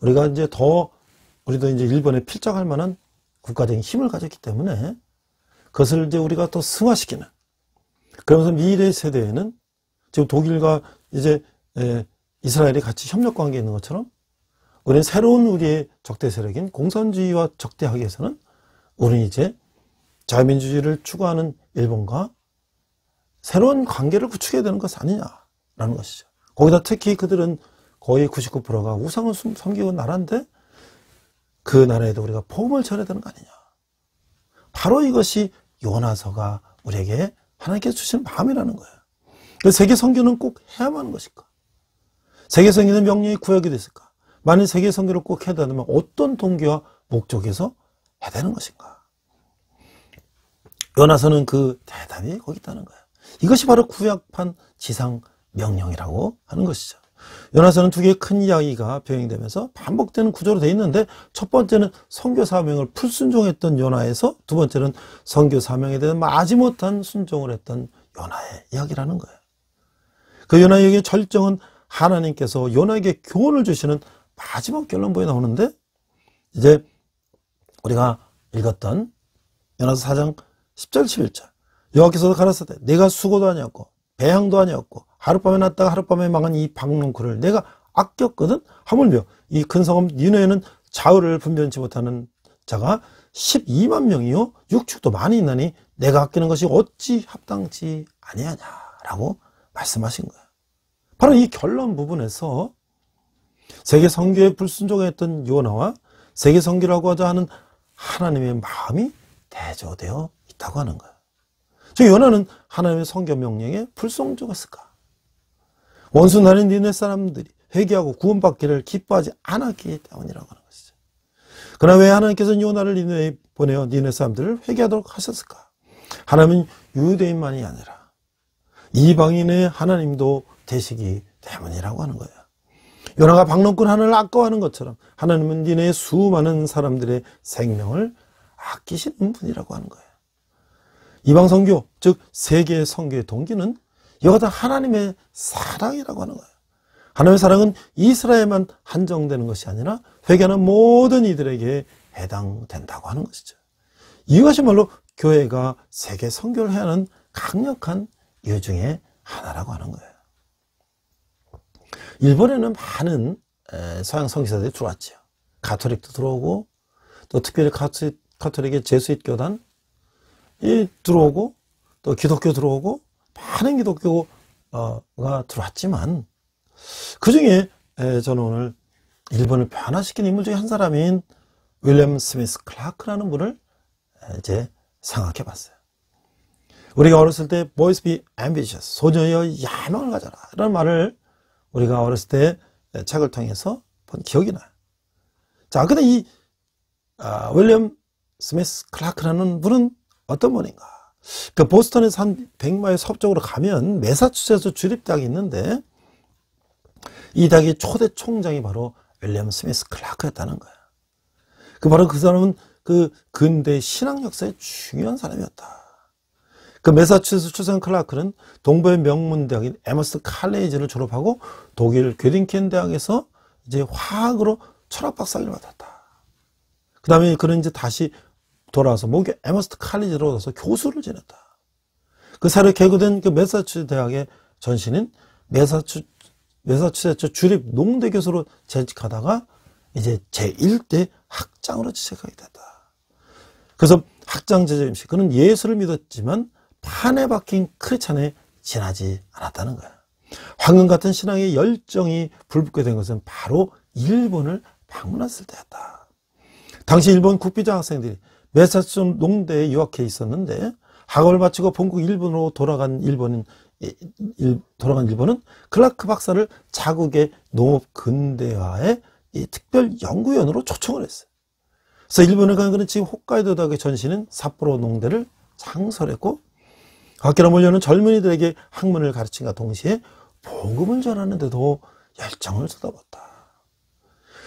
우리가 이제 우리도 이제 일본에 필적할 만한 국가적인 힘을 가졌기 때문에 그것을 이제 우리가 또 승화시키는, 그러면서 미래 세대에는 지금 독일과 이제 이스라엘이 같이 협력 관계에 있는 것처럼 우리는 새로운 우리의 적대 세력인 공산주의와 적대하기 위해서는 우리는 이제 자유민주주의를 추구하는 일본과 새로운 관계를 구축해야 되는 것 아니냐라는 것이죠. 거기다 특히 그들은 거의 99%가 우상을 섬기고 나라인데 그 나라에도 우리가 복음을 전해야 되는 거 아니냐. 바로 이것이 요나서가 우리에게 하나님께서 주신 마음이라는 거예요. 세계 선교는 꼭 해야만 하는 것일까? 세계 선교는 명령이 구약이 됐을까? 만일 세계 선교를 꼭 해야 된다면 어떤 동기와 목적에서 해야 되는 것인가? 요나서는 그 대답이 거기 있다는 거예요. 이것이 바로 구약판 지상 명령이라고 하는 것이죠. 요나서는 두 개의 큰 이야기가 병행되면서 반복되는 구조로 되어 있는데, 첫 번째는 선교 사명을 불순종했던 요나에서, 두 번째는 선교 사명에 대한 마지못한 순종을 했던 요나의 이야기라는 거예요. 그 요나에게 절정은 하나님께서 요나에게 교훈을 주시는 마지막 결론부에 나오는데, 이제 우리가 읽었던 요나서 4장 10절 11절, 여호와께서 가라사대 내가 수고도 아니었고 배양도 아니었고 하룻밤에 났다가 하룻밤에 망한 이 박농쿨을 내가 아꼈거든. 하물며 이 큰 성읍 니느웨는 좌우를 분변치 못하는 자가 12만 명이요 육축도 많이 있나니 내가 아끼는 것이 어찌 합당치 아니하냐라고 말씀하신 거예요. 바로 이 결론 부분에서 세계 선교에 불순종했던 요나와 세계 선교라고 하는 하나님의 마음이 대조되어 있다고 하는 거예요. 즉 요나는 하나님의 선교 명령에 불순종했을까? 원수 나는 니네 사람들이 회개하고 구원받기를 기뻐하지 않았기 때문이라고 하는 것이죠. 그러나 왜 하나님께서 요나를 니네에 보내어 니네 사람들을 회개하도록 하셨을까? 하나님은 유대인만이 아니라 이방인의 하나님도 되시기 때문이라고 하는 거예요. 요나가 박농꾼 하나를 아까워하는 것처럼 하나님은 니네의 수많은 사람들의 생명을 아끼시는 분이라고 하는 거예요. 이방 선교, 즉 세계 선교의 동기는 이와 같은 하나님의 사랑이라고 하는 거예요. 하나님의 사랑은 이스라엘만 한정되는 것이 아니라 회개하는 모든 이들에게 해당된다고 하는 것이죠. 이것이말로 교회가 세계 선교를 해야 하는 강력한 이유 중에 하나라고 하는 거예요. 일본에는 많은 서양 선교사들이 들어왔죠. 가톨릭도 들어오고, 또 특별히 가톨릭의 제수잇 교단이 들어오고, 또 기독교 들어오고, 많은 기독교가 들어왔지만, 그 중에 저는 오늘 일본을 변화시킨 인물 중에 한 사람인 윌리엄 스미스 클라크라는 분을 이제 생각해 봤어요. 우리가 어렸을 때 boys be ambitious, 소녀여 야망을 가져라 이런 말을 우리가 어렸을 때 책을 통해서 본 기억이 나요. 자, 근데 이 윌리엄 스미스 클라크라는 분은 어떤 분인가? 그 보스턴에서 한 100마일 서쪽으로 가면 매사추세츠 주립대학이 있는데, 이 대학의 초대 총장이 바로 윌리엄 스미스 클라크였다는 거야. 바로 그 사람은 그 근대 신학 역사의 중요한 사람이었다. 그 매사추세츠 출생 클라크는 동부의 명문 대학인 에머스 칼레이지를 졸업하고 독일 괴딩켄 대학에서 이제 화학으로 철학 박사학위를 받았다. 그 다음에 그는 이제 다시 돌아와서 모교 에머스 칼레이지로 가서 교수를 지냈다. 그 새로 개교된 그 매사추세츠 대학의 전신인 매사추세츠 주립 농대 교수로 재직하다가 이제 제1대 학장으로 취직하게 됐다. 그래서 학장 제자 임시, 그는 예수를 믿었지만 판에 박힌 크리스찬에 지나지 않았다는 거야. 황금 같은 신앙의 열정이 불붙게 된 것은 바로 일본을 방문했을 때였다. 당시 일본 국비장 학생들이 매사추세츠 농대에 유학해 있었는데, 학업을 마치고 본국 일본으로 돌아간 일본은 클라크 박사를 자국의 농업 근대화의 특별 연구위원으로 초청을 했어요. 그래서 일본에 간 그는 지금 홋카이도 대학의 전신인 삿포로 농대를 창설했고, 학교로 몰려오는 젊은이들에게 학문을 가르침과 동시에 복음을 전하는데도 열정을 쏟아붓다.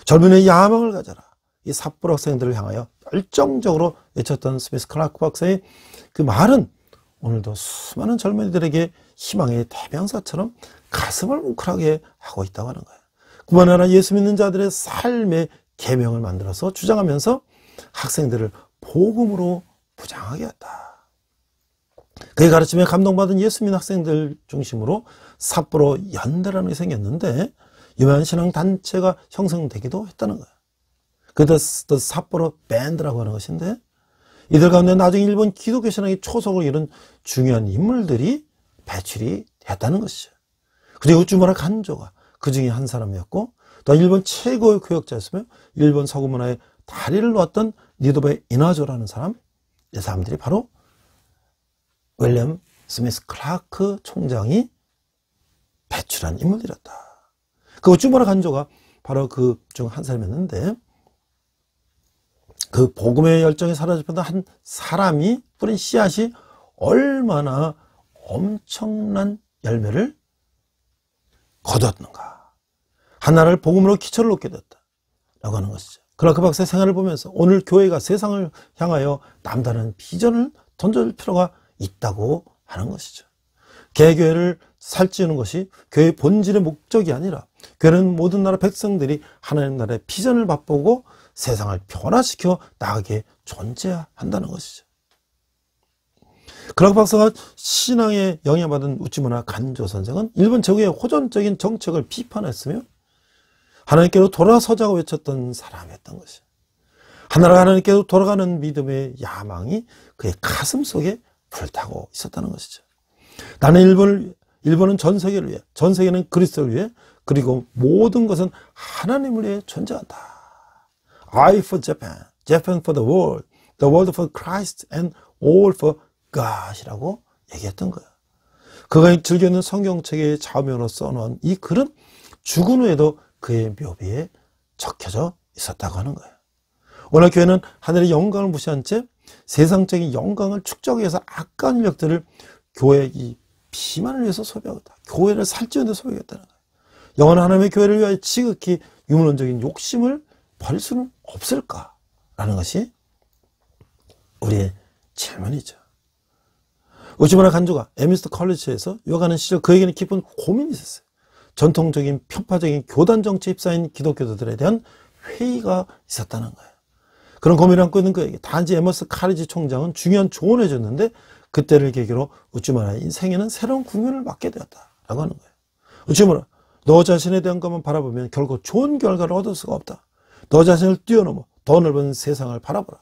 젊은이의 야망을 가져라. 이 삿포로 학생들을 향하여 열정적으로 외쳤던 스미스 클라크 박사의 그 말은 오늘도 수많은 젊은이들에게 희망의 대명사처럼 가슴을 뭉클하게 하고 있다고 하는 거예요. 그뿐 아니라 예수 믿는 자들의 삶의 계명을 만들어서 주장하면서 학생들을 복음으로 부장하게 했다. 그의 가르침에 감동받은 예수 믿는 학생들 중심으로 삿포로 연대라는 게 생겼는데 유명한 신앙단체가 형성되기도 했다는 거예요. 그 삿포로 밴드라고 하는 것인데 이들 가운데 나중에 일본 기독교 신앙의 초석을 이룬 중요한 인물들이 배출이 됐다는 것이죠. 그리고 우쭈무라 간조가 그 중에 한 사람이었고 또 일본 최고의 교역자였으며 일본 서구문화의 다리를 놓았던 니도베 이나조라는 사람, 이 사람들이 바로 윌리엄 스미스 클라크 총장이 배출한 인물들이었다. 그 우쭈무라 간조가 바로 그 중 한 사람이었는데 그 복음의 열정이 사라졌던 한 사람이 뿌린 씨앗이 얼마나 엄청난 열매를 거두었는가. 하나를 복음으로 기초를 놓게 됐다라고 하는 것이죠. 클라크 박사의 생활을 보면서 오늘 교회가 세상을 향하여 남다른 비전을 던질 필요가 있다고 하는 것이죠. 개교회를 살찌우는 것이 교회의 본질의 목적이 아니라 교회는 모든 나라 백성들이 하나님 나라의 비전을 맛보고 세상을 변화시켜 나가게 존재한다는 것이죠. 클라크 박사가 신앙에 영향받은 우찌무라 간조 선생은 일본 제국의 호전적인 정책을 비판했으며 하나님께로 돌아서자고 외쳤던 사람이었던 것이죠. 하나가 하나님께로 돌아가는 믿음의 야망이 그의 가슴 속에 불타고 있었다는 것이죠. 나는 일본은 전 세계를 위해, 전 세계는 그리스도를 위해, 그리고 모든 것은 하나님을 위해 존재한다. I for Japan, Japan for the world for Christ and all for God이라고 얘기했던 거예요. 그가 즐겨있는 성경책의 좌우면으로 써놓은 이 글은 죽은 후에도 그의 묘비에 적혀져 있었다고 하는 거예요. 오늘 교회는 하늘의 영광을 무시한 채 세상적인 영광을 축적하기 위해서 악한 인력들을 교회의 이 비만을 위해서 소비하겠다. 교회를 살찌우는 데 소비하겠다는 거예요. 영원한 하나님의 교회를 위하여 지극히 유물론적인 욕심을 버릴 수는 없을까라는 것이 우리의 질문이죠. 우찌무라 간조가 에미스터 컬리지에서 유학하는 시절 그에게는 깊은 고민이 있었어요. 전통적인 편파적인 교단 정치에 휩싸인 기독교도들에 대한 회의가 있었다는 거예요. 그런 고민을 안고 있는 그에게 단지 에머스 카리지 총장은 중요한 조언을 해줬는데 그때를 계기로 우찌무라의 인생에는 새로운 국면을 맞게 되었다라고 하는 거예요. 우찌무라, 너 자신에 대한 것만 바라보면 결국 좋은 결과를 얻을 수가 없다. 너 자신을 뛰어넘어 더 넓은 세상을 바라보라.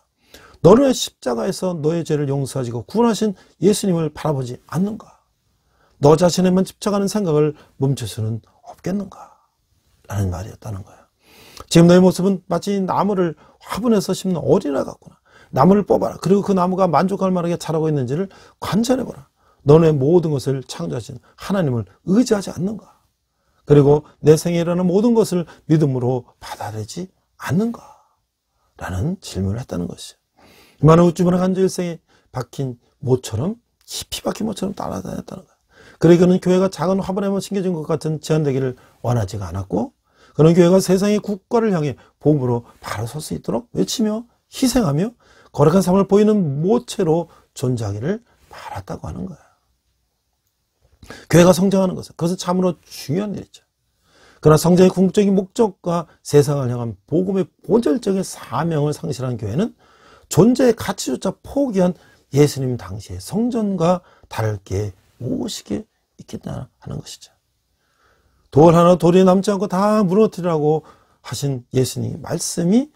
너는 왜 십자가에서 너의 죄를 용서하시고 구원하신 예수님을 바라보지 않는가? 너 자신에만 집착하는 생각을 멈출 수는 없겠는가? 라는 말이었다는 거예요. 지금 너의 모습은 마치 나무를 화분에서 심는 어린아이 같구나. 나무를 뽑아라. 그리고 그 나무가 만족할 만하게 자라고 있는지를 관찰해보라. 너의 모든 것을 창조하신 하나님을 의지하지 않는가? 그리고 내 생에 일어나는 모든 것을 믿음으로 받아들이지 않는가? 라는 질문을 했다는 것이죠. 많은 우쭈무라 간조 일생에 박힌 모처럼 깊이 박힌 모처럼 따라다녔다는 거예요. 그러니까 그는 교회가 작은 화분에만 심겨진 것 같은 제한되기를 원하지가 않았고 그는 교회가 세상의 국가를 향해 복음으로 바로 설 수 있도록 외치며 희생하며 거룩한 삶을 보이는 모체로 존재하기를 바랐다고 하는 거예요. 교회가 성장하는 것은 그것은 참으로 중요한 일이죠. 그러나 성장의 궁극적인 목적과 세상을 향한 복음의 본질적인 사명을 상실한 교회는 존재의 가치조차 포기한 예수님 당시의 성전과 다를 게 무엇이 있겠나 하는 것이죠. 돌 하나 돌이 남지 않고 다 무너뜨리라고 하신 예수님의 말씀이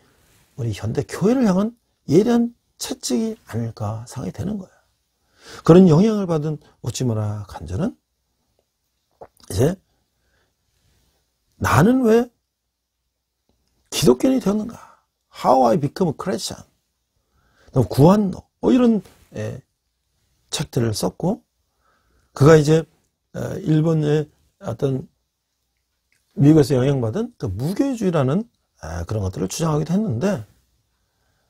우리 현대 교회를 향한 예리한 채찍이 아닐까 생각이 되는 거예요. 그런 영향을 받은 우찌무라 간조는 이제 나는 왜 기독교인이 되었는가? How I become a Christian? 구한로 이런 책들을 썼고 그가 이제 일본의 어떤 미국에서 영향받은 그 무교주의라는 그런 것들을 주장하기도 했는데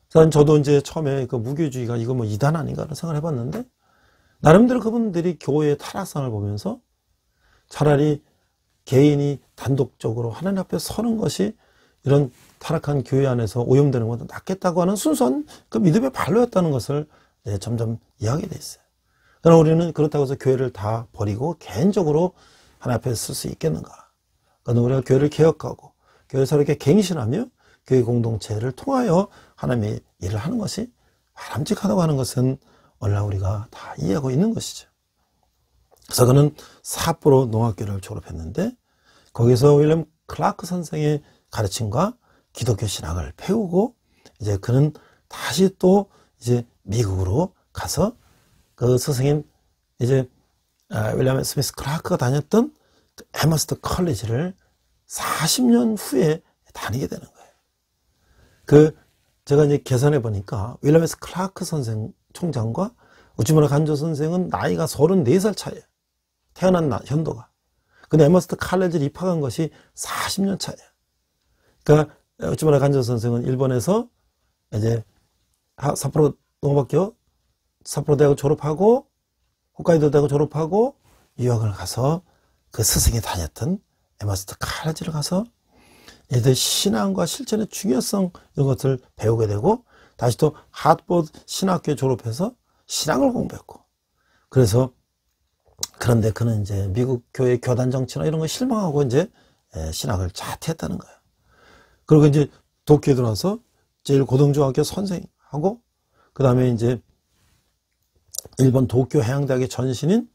사실 저도 이제 처음에 그 무교주의가 이거 뭐 이단 아닌가 라는 생각을 해봤는데 나름대로 그분들이 교회의 타락상을 보면서 차라리 개인이 단독적으로 하나님 앞에 서는 것이 이런 타락한 교회 안에서 오염되는 것보다 낫겠다고 하는 순수한 그 믿음의 발로였다는 것을 점점 이해하게 돼 있어요. 그러나 우리는 그렇다고 해서 교회를 다 버리고 개인적으로 하나님 앞에 쓸 수 있겠는가? 그러나 우리가 교회를 개혁하고 교회 서로 이렇게 갱신하며 교회 공동체를 통하여 하나님의 일을 하는 것이 바람직하다고 하는 것은 오늘날 우리가 다 이해하고 있는 것이죠. 그래서 그는 삿포로 농학교를 졸업했는데 거기서 윌리엄 클라크 선생의 가르침과 기독교 신학을 배우고 이제 그는 다시 또 이제 미국으로 가서 그 스승인 이제 윌리엄 스미스 클라크가 다녔던 그 에머스트 컬리지를 40년 후에 다니게 되는 거예요. 제가 이제 계산해 보니까 윌리엄 S. 클라크 선생 총장과 우찌무라 간조 선생은 나이가 34살 차이에요. 태어난 현도가. 근데 에머스트 칼레지를 입학한 것이 40년 차이에요. 그러니까 우찌무라 간조 선생은 일본에서 이제 삿포로 농업학교, 삿포로 대학을 졸업하고 홋카이도 대학을 졸업하고 유학을 가서 그 스승이 다녔던 에머스트 칼레지를 가서 얘들 신앙과 실천의 중요성 이런 것을 배우게 되고 다시 또 하버드 신학교에 졸업해서 신학을 공부했고 그런데 그는 이제 미국 교회 교단 정치나 이런 거 실망하고 이제 신학을 자퇴했다는 거예요. 그리고 이제 도쿄에 들어와서 제일 고등중학교 선생하고 그 다음에 이제 일본 도쿄 해양대학의 전신인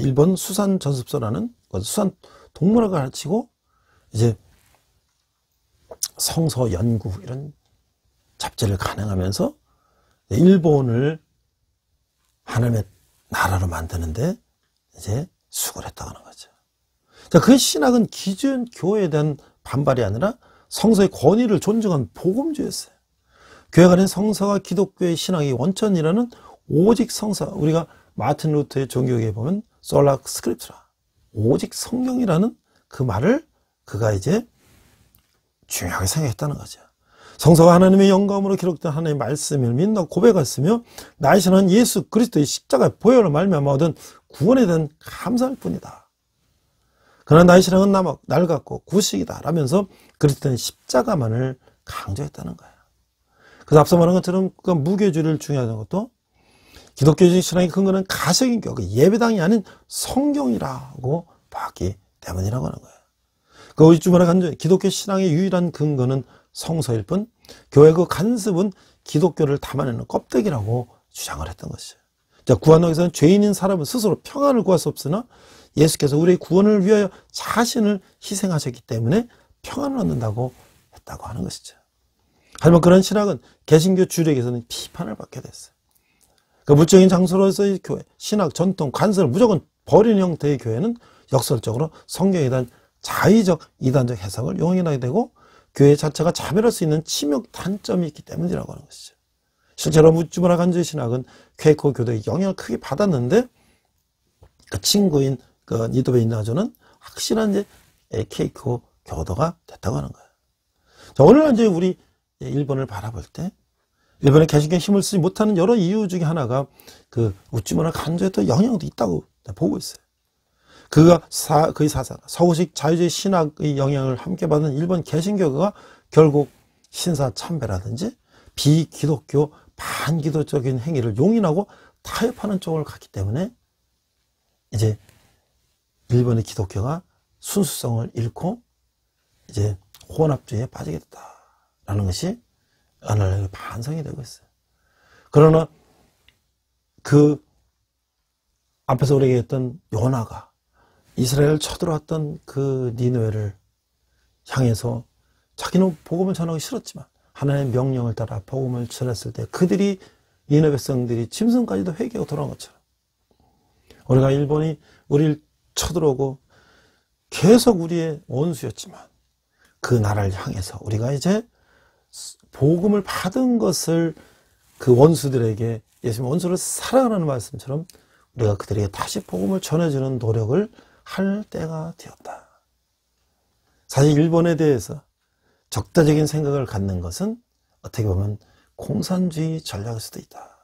일본 수산전습소라는 수산 동문학을 가르치고 이제 성서 연구 이런 잡지를 간행하면서 일본을 하나님의 나라로 만드는데 이제 수고를 했다고 하는 거죠. 그 신학은 기존 교회에 대한 반발이 아니라 성서의 권위를 존중한 복음주의였어요. 교회 간의 성서와 기독교의 신학의 원천이라는 오직 성서, 우리가 마틴 루터의 종교개혁에 보면 솔라 스크립트라, 오직 성경이라는 그 말을 그가 이제 중요하게 생각했다는 거죠. 성서가 하나님의 영감으로 기록된 하나님의 말씀을 믿는 고백했으며 나의 신은 예수 그리스도의 십자가의 보혈로 말미암아 얻은 구원에 대한 감사할 뿐이다. 그러나 나의 신앙은 낡았고 구식이다 라면서 그리스도의 십자가만을 강조했다는 거예요. 그래서 앞서 말한 것처럼 그 무교주의를 중요하다는 것도 기독교적 신앙의 근거는 가정인 교회, 예배당이 아닌 성경이라고 봤기 때문이라고 하는 거예요. 그 우리주마다 간절 기독교 신앙의 유일한 근거는 성서일 뿐 교회 그 간섭은 기독교를 담아내는 껍데기라고 주장을 했던 것이죠. 자, 구한옥에서는 죄인인 사람은 스스로 평안을 구할 수 없으나 예수께서 우리의 구원을 위하여 자신을 희생하셨기 때문에 평안을 얻는다고 했다고 하는 것이죠. 하지만 그런 신학은 개신교 주력에서는 비판을 받게 됐어요. 그 물적인 장소로서의 교회, 신학, 전통, 관습을 무조건 버리는 형태의 교회는 역설적으로 성경에 대한 자의적, 이단적 해석을 용인하게 되고 교회 자체가 자멸할 수 있는 치명 단점이 있기 때문이라고 하는 것이죠. 실제로 우찌무라 간조의 신학은 퀘이커 교도의 영향을 크게 받았는데 그 친구인 그 니도베 인나조는 확실한 이제 퀘이커 교도가 됐다고 하는 거예요. 자, 오늘 이제 우리 일본을 바라볼 때 일본의 개신교에 힘을 쓰지 못하는 여러 이유 중에 하나가 그 우찌무라 간조의 또 영향도 있다고 보고 있어요. 그의 사상, 서구식 자유주의 신학의 영향을 함께 받은 일본 개신교가 결국 신사참배라든지 비기독교, 반기독적인 행위를 용인하고 타협하는 쪽을 갔기 때문에 이제 일본의 기독교가 순수성을 잃고 이제 혼합주의에 빠지게 됐다라는 것이 오늘날 반성이 되고 있어요. 그러나 그 앞에서 우리가 했던 요나가 이스라엘을 쳐들어왔던 그 니느웨를 향해서 자기는 복음을 전하기 싫었지만 하나님의 명령을 따라 복음을 전했을 때 그들이 니느웨 백성들이 짐승까지도 회개하고 돌아온 것처럼 우리가 일본이 우리를 쳐들어오고 계속 우리의 원수였지만 그 나라를 향해서 우리가 이제 복음을 받은 것을 그 원수들에게 예수님 원수를 사랑하라는 말씀처럼 우리가 그들에게 다시 복음을 전해주는 노력을 할 때가 되었다. 사실 일본에 대해서 적대적인 생각을 갖는 것은 어떻게 보면 공산주의 전략일 수도 있다.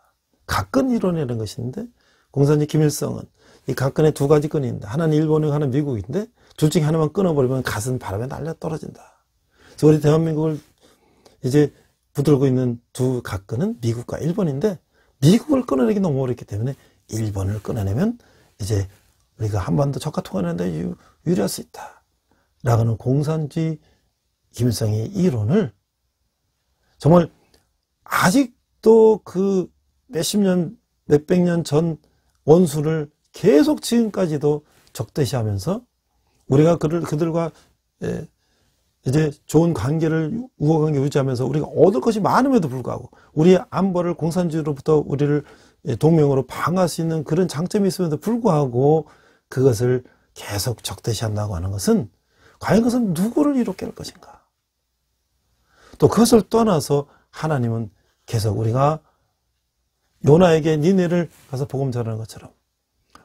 각근 이론이라는 것이 있는데, 공산주의 김일성은 이 각근에 두 가지 끈이 있는데, 하나는 일본이고 하나는 미국인데, 둘 중에 하나만 끊어버리면 갓은 바람에 날려 떨어진다. 그래서 우리 대한민국을 이제 붙들고 있는 두 각근은 미국과 일본인데, 미국을 끊어내기 너무 어렵기 때문에 일본을 끊어내면 이제 우리가 한반도 적화 통일하는데 유리할 수 있다 라고는 공산주의 김일성의 이론을 정말 아직도 그 몇십 년, 몇백 년 전 원수를 계속 지금까지도 적대시하면서 우리가 그들과 이제 좋은 관계를, 우호관계 유지하면서 우리가 얻을 것이 많음에도 불구하고 우리의 안보를 공산주의로부터 우리를 동맹으로 방어할 수 있는 그런 장점이 있음에도 불구하고 그것을 계속 적대시한다고 하는 것은 과연 그것은 누구를 이롭게 할 것인가? 또 그것을 떠나서 하나님은 계속 우리가 요나에게 니네를 가서 복음 전하는 것처럼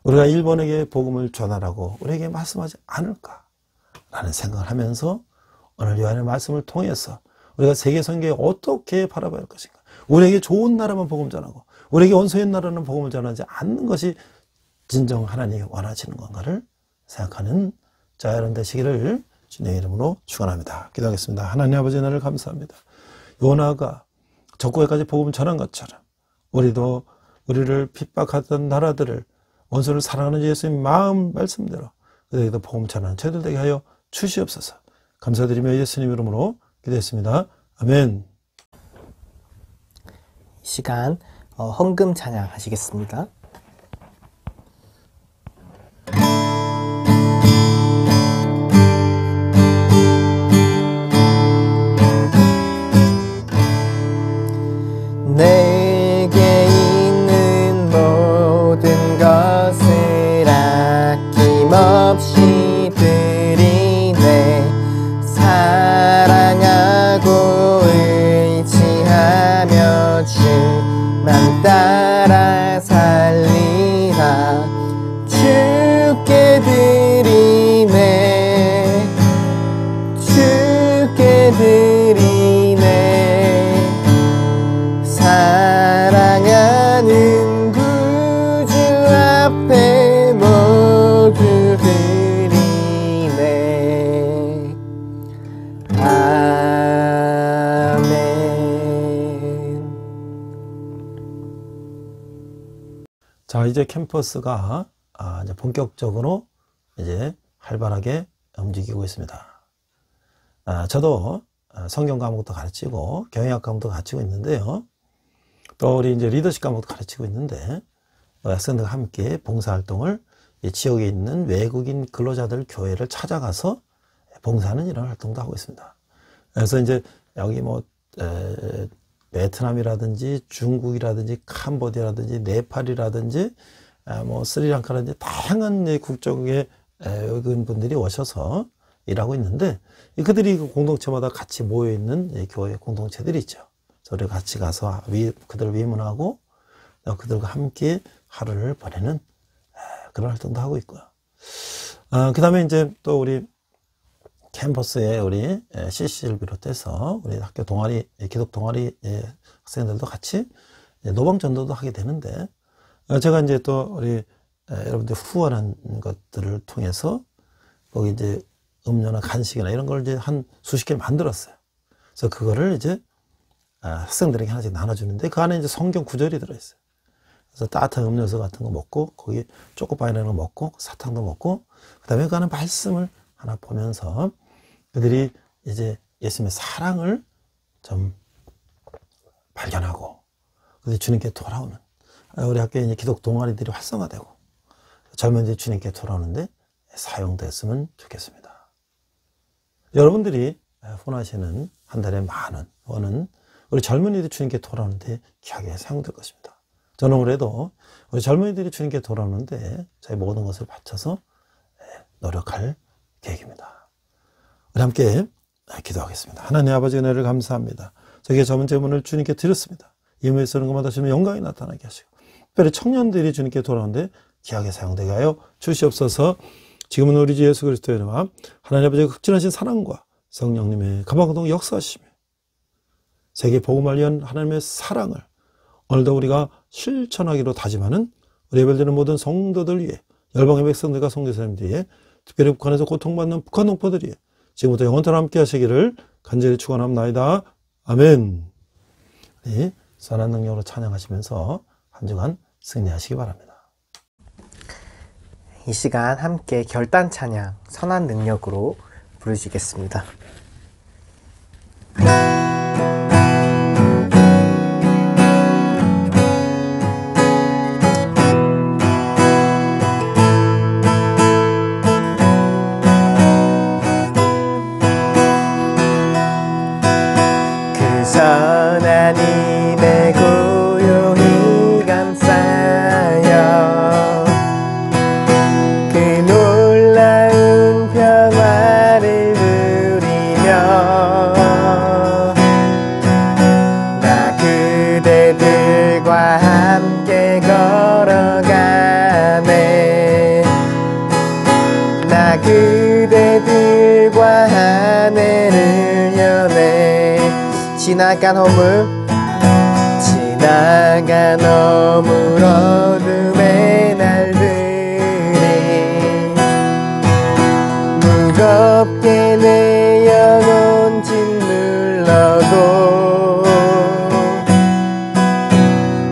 우리가 일본에게 복음을 전하라고 우리에게 말씀하지 않을까? 라는 생각을 하면서 오늘 요한의 말씀을 통해서 우리가 세계 선교에 어떻게 바라봐야 할 것인가? 우리에게 좋은 나라만 복음 전하고 우리에게 원수인 나라는 복음을 전하지 않는 것이 진정 하나님이 원하시는 건가를 생각하는 자 여러분 되시기를 주님의 이름으로 축원합니다. 기도하겠습니다. 하나님 아버지 나를 감사합니다. 요나가 적국에까지 복음을 전한 것처럼 우리도 우리를 핍박하던 나라들을 원수를 사랑하는 예수님 마음 말씀대로 그들에게도 복음을 전하는 저희들 되게 하여 주시옵소서. 감사드리며 예수님 이름으로 기도했습니다. 아멘. 이 시간 헌금 찬양 하시겠습니다. 내게 있는 모든 것을 아낌없이 드리네. 사랑하고 의지하며 주만 따라 살리라. 주께 드리네. 주께 드리네. 사랑하는 구주 앞에 모두 드리네. 아멘. 자, 이제 캠퍼스가 이제 본격적으로 이제 활발하게 움직이고 있습니다. 저도 성경 과목도 가르치고 경영학 과목도 가르치고 있는데요. 또 우리 이제 리더십 과목도 가르치고 있는데 학생들과 함께 봉사활동을 지역에 있는 외국인 근로자들 교회를 찾아가서 봉사하는 이런 활동도 하고 있습니다. 그래서 이제 여기 뭐 베트남이라든지 중국이라든지 캄보디아라든지 네팔이라든지 뭐 스리랑카라든지 다양한 국적의 외국인 분들이 오셔서 일하고 있는데 그들이 그 공동체마다 같이 모여 있는 교회 공동체들이 있죠. 저를 같이 가서 그들을 위문하고 그들과 함께 하루를 보내는 그런 활동도 하고 있고요. 그 다음에 이제 또 우리 캠퍼스에 우리 CC를 비롯해서 우리 학교 동아리, 기독 동아리 학생들도 같이 노방 전도도 하게 되는데 제가 이제 또 우리 여러분들 후원한 것들을 통해서 거기 이제 음료나 간식이나 이런 걸 이제 한 수십 개를 만들었어요. 그래서 그거를 이제 학생들에게 하나씩 나눠주는데 그 안에 이제 성경 구절이 들어있어요. 그래서 따뜻한 음료수 같은 거 먹고 거기 초코파이라는 거 먹고 사탕도 먹고 그 다음에 그 안에 말씀을 하나 보면서 그들이 이제 예수님의 사랑을 좀 발견하고 그래서 주님께 돌아오는 우리 학교에 이제 기독 동아리들이 활성화되고 젊은이들이 주님께 돌아오는데 사용됐으면 좋겠습니다. 여러분들이 후원하시는 한 달에 10,000원은 우리 젊은이들이 주님께 돌아오는데 귀하게 사용될 것입니다. 저는 올해도 우리 젊은이들이 주님께 돌아오는데 저희 모든 것을 바쳐서 노력할 계획입니다. 우리 함께 기도하겠습니다. 하나님 아버지 은혜를 감사합니다. 저에게 전문 제문을 주님께 드렸습니다. 임무에 쓰는 것마다 주님의 영광이 나타나게 하시고 특별히 청년들이 주님께 돌아오는데 귀하게 사용되게 하여 주시옵소서. 지금은 우리 주 예수 그리스도의 은혜와 하나님 아버지의 극진하신 사랑과 성령님의 가방동 역사하시며 세계 복음을 위한 하나님의 사랑을 오늘도 우리가 실천하기로 다짐하는 우리 예배드리는 모든 성도들 위해, 열방의 백성들과 선교사님들 위해, 특별히 북한에서 고통받는 북한 동포들 위해 지금부터 영원토록 함께 하시기를 간절히 축원합니다. 아멘. 네, 선한 능력으로 찬양하시면서 한 주간 승리하시기 바랍니다. 이 시간 함께 결단 찬양 선한 능력으로 부르시겠습니다. 선한 힘에 고요히 감싸여 그 놀라운 평화를 누리며 나 그대들과 함께 걸어가네. 나 그대들과 하늘을 여네. 지나간 어물 어둠의 날들이 무겁게 내 영혼 짓눌러도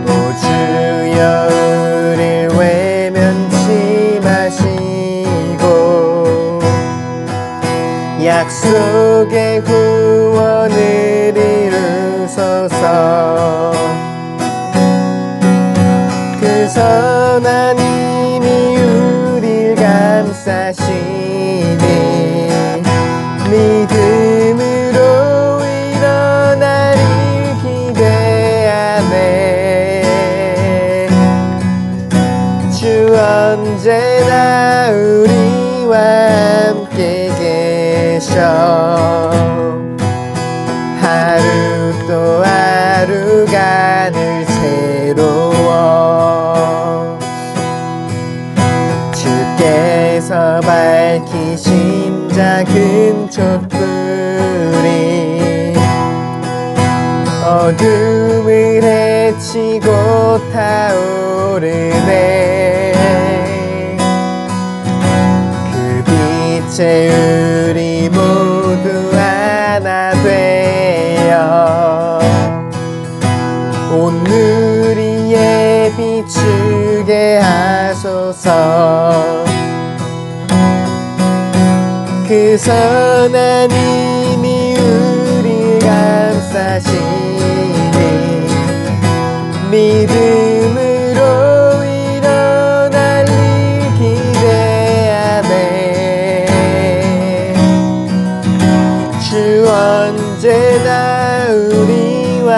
오 주여 우릴 외면치 마시고 약속의 구원을 이루소서. 그 선한 힘이 우릴 감싸시니 믿음으로 일어나리 기대하네. 주 언제나 우리와 함께 계셔. 하루 또 하루가 늘 새로워. 주께서 밝히신 작은 촛불이 어둠을 헤치고 타오르네. 그 빛에 우리 모두 하나 되어 온 누리에 비추게 하소서. 그 선한 힘이 우리 감싸시니 믿음으로 일어날 일 기대하네. 주 언제나 우리와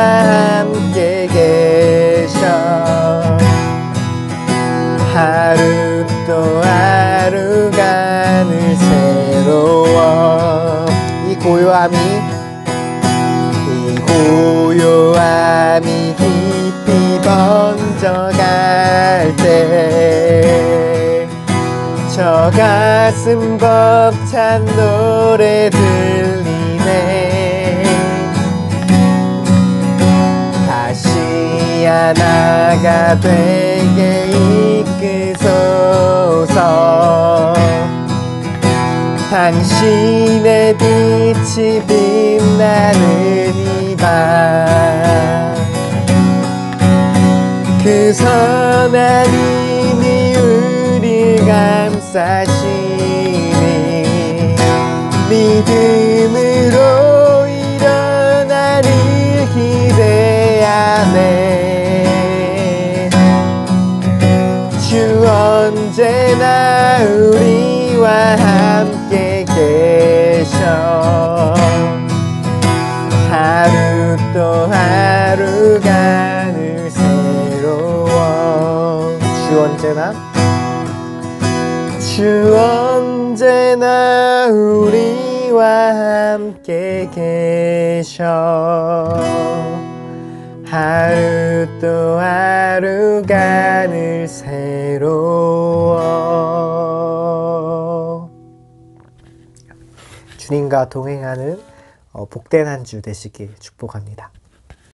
함께 계셔. 하루 또 하루가 늘 새로워. 이 고요함이 깊이 번져갈 때 저 가슴 벅찬 노래 들리네. 다시 하나가 되게 이끄소서. 당신의 빛이 빛나는 이 밤 그 선한 힘이 우릴 감싸시니 믿음으로 일어날 일 기대하네. 주 언제나 우리와 함께 계셔. 하루 또 하루가 늘 새로워. 주 언제나 우리와 함께 계셔. 하루 또 하루가 늘 새로워. 주님과 동행하는 복된 한 주 되시길 축복합니다.